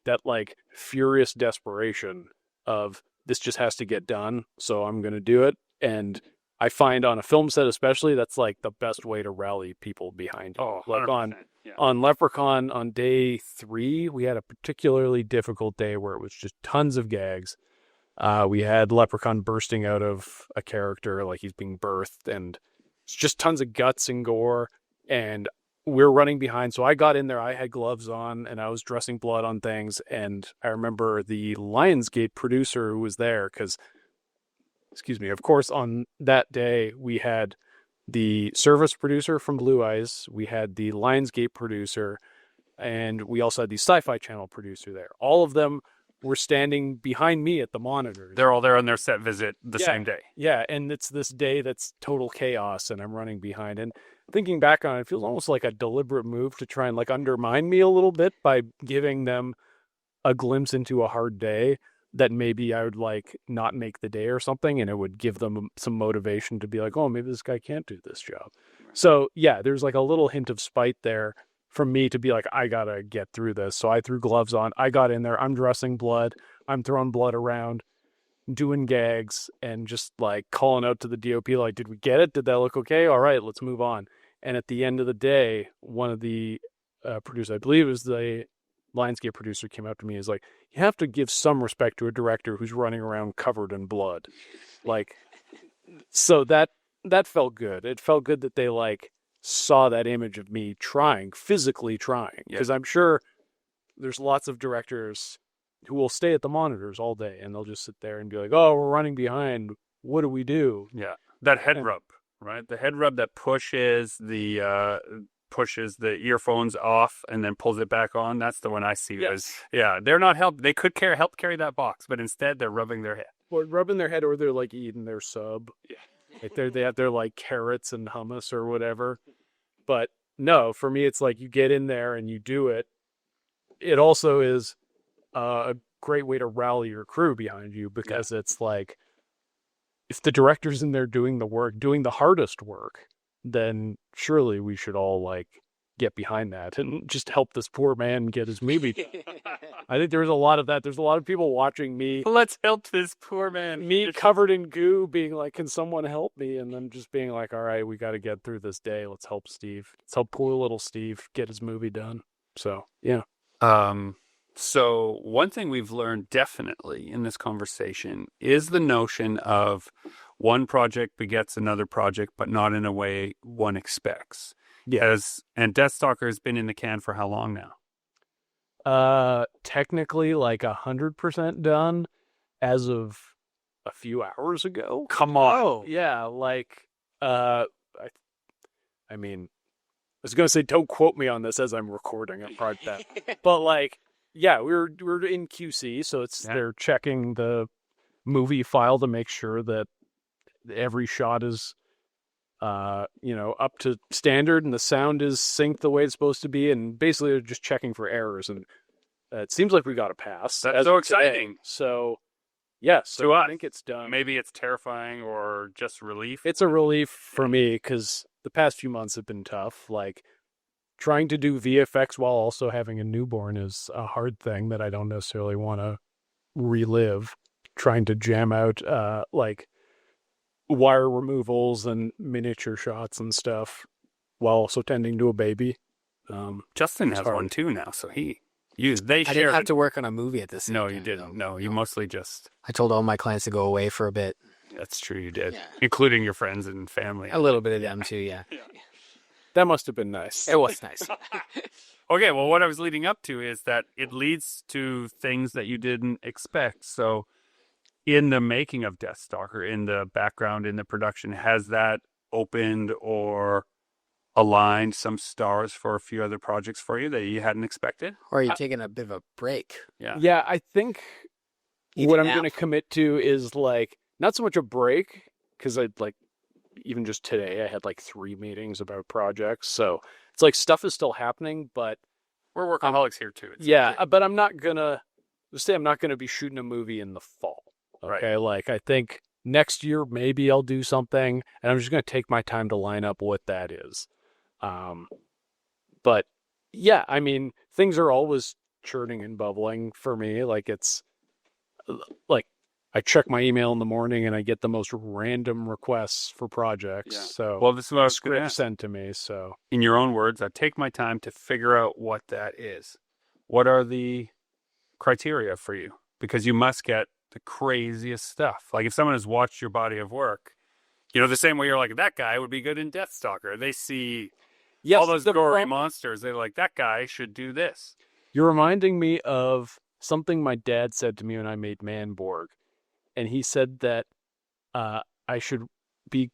that like furious desperation of this just has to get done, so I'm going to do it. And I find on a film set especially, that's like the best way to rally people behind you. Oh, like 100%. on Leprechaun on day 3, we had a particularly difficult day where it was just tons of gags. We had Leprechaun bursting out of a character like he's being birthed, and it's just tons of guts and gore, and we're running behind. So I got in there, I had gloves on, and I was dressing blood on things. And I remember the Lionsgate producer who was there, because, of course, on that day, we had the service producer from Blue Eyes, we had the Lionsgate producer, and we also had the Sci-Fi Channel producer there. All of them were standing behind me at the monitors. They're all there on their set visit the same day. Yeah, and it's this day that's total chaos, and I'm running behind. And thinking back on it, it feels almost like a deliberate move to try and like undermine me a little bit by giving them a glimpse into a hard day that maybe I would like not make the day or something, and it would give them some motivation to be like, oh, maybe this guy can't do this job. So yeah, there's like a little hint of spite there from me to be like, I gotta get through this. So I threw gloves on, I got in there, I'm dressing blood, I'm throwing blood around, doing gags, and just like calling out to the DOP like, did we get it? Did that look okay? All right, let's move on. And at the end of the day, one of the producers, I believe it was the Lionsgate producer, came up to me and is like, you have to give some respect to a director who's running around covered in blood. Like, so that felt good. It felt good that they like saw that image of me physically trying. Because I'm sure there's lots of directors who will stay at the monitors all day and they'll just sit there and be like, oh, we're running behind. What do we do? Yeah. That head rub, right? The head rub that pushes the earphones off and then pulls it back on. That's the one I see. Yes. They're not help. They could help carry that box, but instead they're rubbing their head. Or rubbing their head, or they're like eating their sub. Yeah. Like they have their like carrots and hummus or whatever. But no, for me, it's like you get in there and you do it. It also is a great way to rally your crew behind you, because it's like, if the director's in there doing the work, doing the hardest work, then surely we should all like get behind that and just help this poor man get his movie done. I think there's a lot of that. There's a lot of people watching me. Let's help this poor man. Me covered in goo being like, can someone help me? And then just being like, all right, we got to get through this day. Let's help Steve. Let's help poor little Steve get his movie done. So, yeah. So one thing we've learned definitely in this conversation is the notion of one project begets another project, but not in a way one expects. Yes. And Deathstalker has been in the can for how long now? Technically like 100% done as of a few hours ago. Come on. Oh, yeah. Like, I mean, I was going to say, don't quote me on this as I'm recording a project, but like, yeah, we're in QC, so they're checking the movie file to make sure that every shot is up to standard, and the sound is synced the way it's supposed to be, and basically they're just checking for errors, and it seems like we got a pass. That's as so of today. exciting. So, yes, To us. I think it's done. Maybe it's terrifying or just relief. It's a relief for me because the past few months have been tough. Like, trying to do VFX while also having a newborn is a hard thing that I don't necessarily want to relive. Trying to jam out like wire removals and miniature shots and stuff while also tending to a baby. Justin it's has hard. one too now, so they I shared. didn't have to work on a movie at the same No, time. you didn't. No, you mostly just. I told all my clients to go away for a bit. That's true, you did, Yeah. including your friends and family. A little bit of them too, yeah. That must have been nice. It was nice. Okay, well, what I was leading up to is that it leads to things that you didn't expect. So, in the making of Deathstalker, in the background, in the production, has that opened or aligned some stars for a few other projects for you that you hadn't expected? Or are you taking a bit of a break? Yeah, I think Eat what a I'm nap. going to commit to is like not so much a break, because I'd like even just today I had like 3 meetings about projects, so it's like stuff is still happening, but We're workaholics here too. It's yeah, okay. but I'm not gonna be shooting a movie in the fall. Okay, like I think next year maybe I'll do something, and I'm just gonna take my time to line up what that is. But yeah, I mean, things are always churning and bubbling for me. Like it's like I check my email in the morning and I get the most random requests for projects. Yeah. So Well, this is what I was going to script ask. sent to me. So In your own words, I take my time to figure out what that is. What are the criteria for you? Because you must get the craziest stuff. Like if someone has watched your body of work, the same way you're like, that guy would be good in Deathstalker. They see yes, all those the gory prob- monsters. They're like, that guy should do this. You're reminding me of something my dad said to me when I made Manborg. And he said that I should be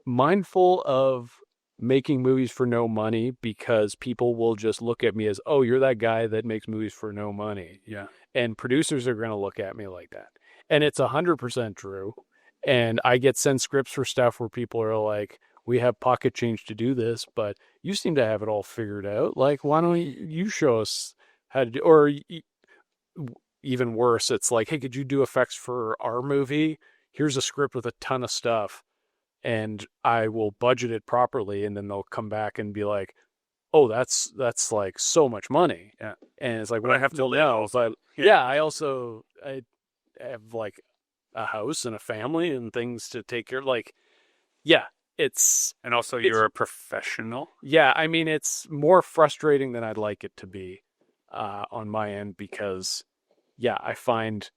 mindful of making movies for no money because people will just look at me as, oh, you're that guy that makes movies for no money. Yeah. And producers are going to look at me like that. And it's 100% true. And I get sent scripts for stuff where people are like, we have pocket change to do this, but you seem to have it all figured out. Like, why don't you show us how to do, or even worse, it's like, hey, could you do effects for our movie? Here's a script with a ton of stuff, and I will budget it properly, and then they'll come back and be like, oh, that's like so much money. Yeah. And it's like, But well, I have to well, live no, also. but yeah, I have like a house and a family and things to take care of. Like, yeah, And also you're a professional. yeah, I mean, it's more frustrating than I'd like it to be on my end because, yeah, I find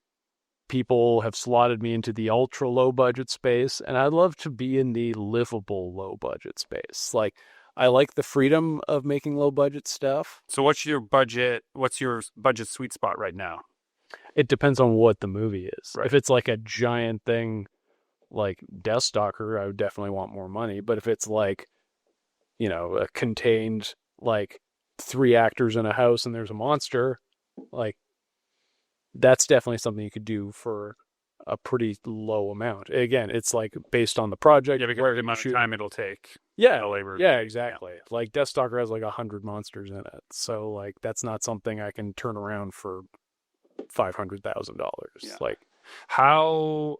people have slotted me into the ultra low budget space, and I'd love to be in the livable low budget space. Like, I like the freedom of making low budget stuff. So what's your budget? What's your budget sweet spot right now? It depends on what the movie is. Right. If it's like a giant thing like Deathstalker, I would definitely want more money. But if it's like, a contained, like 3 actors in a house and there's a monster, like that's definitely something you could do for a pretty low amount. Again, it's like based on the project. Yeah, because where of the you amount shoot. of time it'll take. Yeah, the labor. yeah, exactly. Like Deathstalker has like 100 monsters in it, so like that's not something I can turn around for $500,000. Yeah. Like, How,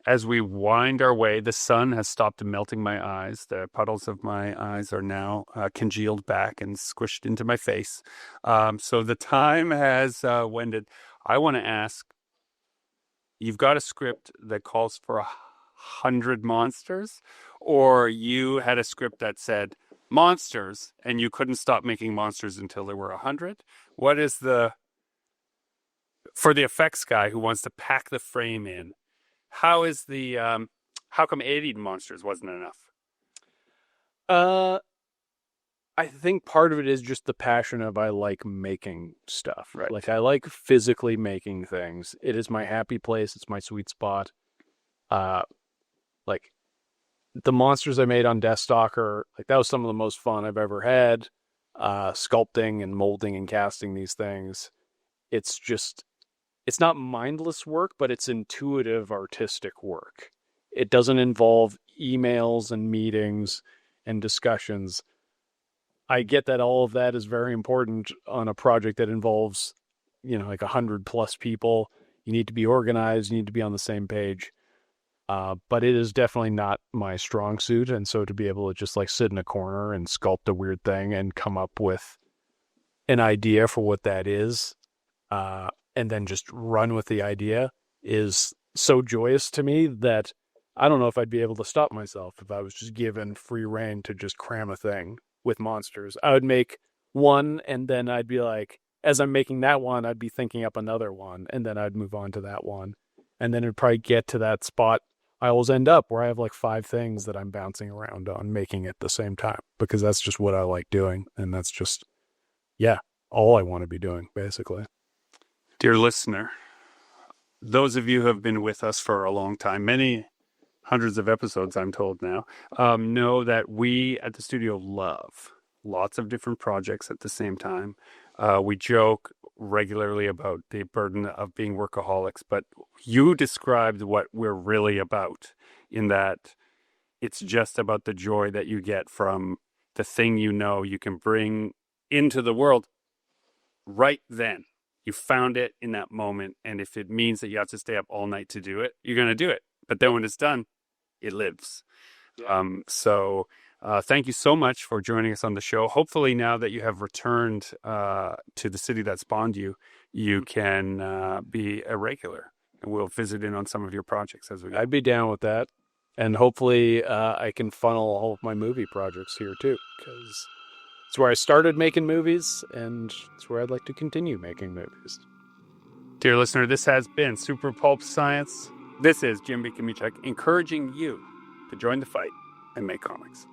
as we wind our way, the sun has stopped melting my eyes. The puddles of my eyes are now congealed back and squished into my face. So the time has wended. I want to ask, you've got a script that calls for 100 monsters, or you had a script that said monsters and you couldn't stop making monsters until there were 100? What is for the effects guy who wants to pack the frame in, how come 80 monsters wasn't enough? I think part of it is just the passion of I like making stuff. Right. Like I like physically making things. It is my happy place. It's my sweet spot. Like the monsters I made on Deathstalker, like that was some of the most fun I've ever had. Sculpting and molding and casting these things. It's not mindless work, but it's intuitive artistic work. It doesn't involve emails and meetings and discussions. I get that all of that is very important on a project that involves, like 100+ people. You need to be organized. You need to be on the same page. But it is definitely not my strong suit. And so to be able to just like sit in a corner and sculpt a weird thing and come up with an idea for what that is, and then just run with the idea is so joyous to me that I don't know if I'd be able to stop myself if I was just given free rein to just cram a thing with monsters. I would make one, and then I'd be like, as I'm making that one, I'd be thinking up another one, and then I'd move on to that one. And then it'd probably get to that spot I always end up where I have like 5 things that I'm bouncing around on, making at the same time, because that's just what I like doing. And that's just, all I want to be doing, basically. Dear listener, those of you who have been with us for a long time, many hundreds of episodes, I'm told now, know that we at the studio love lots of different projects at the same time. We joke regularly about the burden of being workaholics, but you described what we're really about, in that it's just about the joy that you get from the thing you can bring into the world right then. You found it in that moment, and if it means that you have to stay up all night to do it, you're going to do it. But then when it's done, it lives. Yeah. Thank you so much for joining us on the show. Hopefully now that you have returned to the city that spawned you, you can be a regular, and we'll visit in on some of your projects as we go. I'd be down with that. And hopefully I can funnel all of my movie projects here too, because it's where I started making movies, and it's where I'd like to continue making movies. Dear listener, this has been Super Pulp Science. This is Jim B. Kamichuk encouraging you to join the fight and make comics.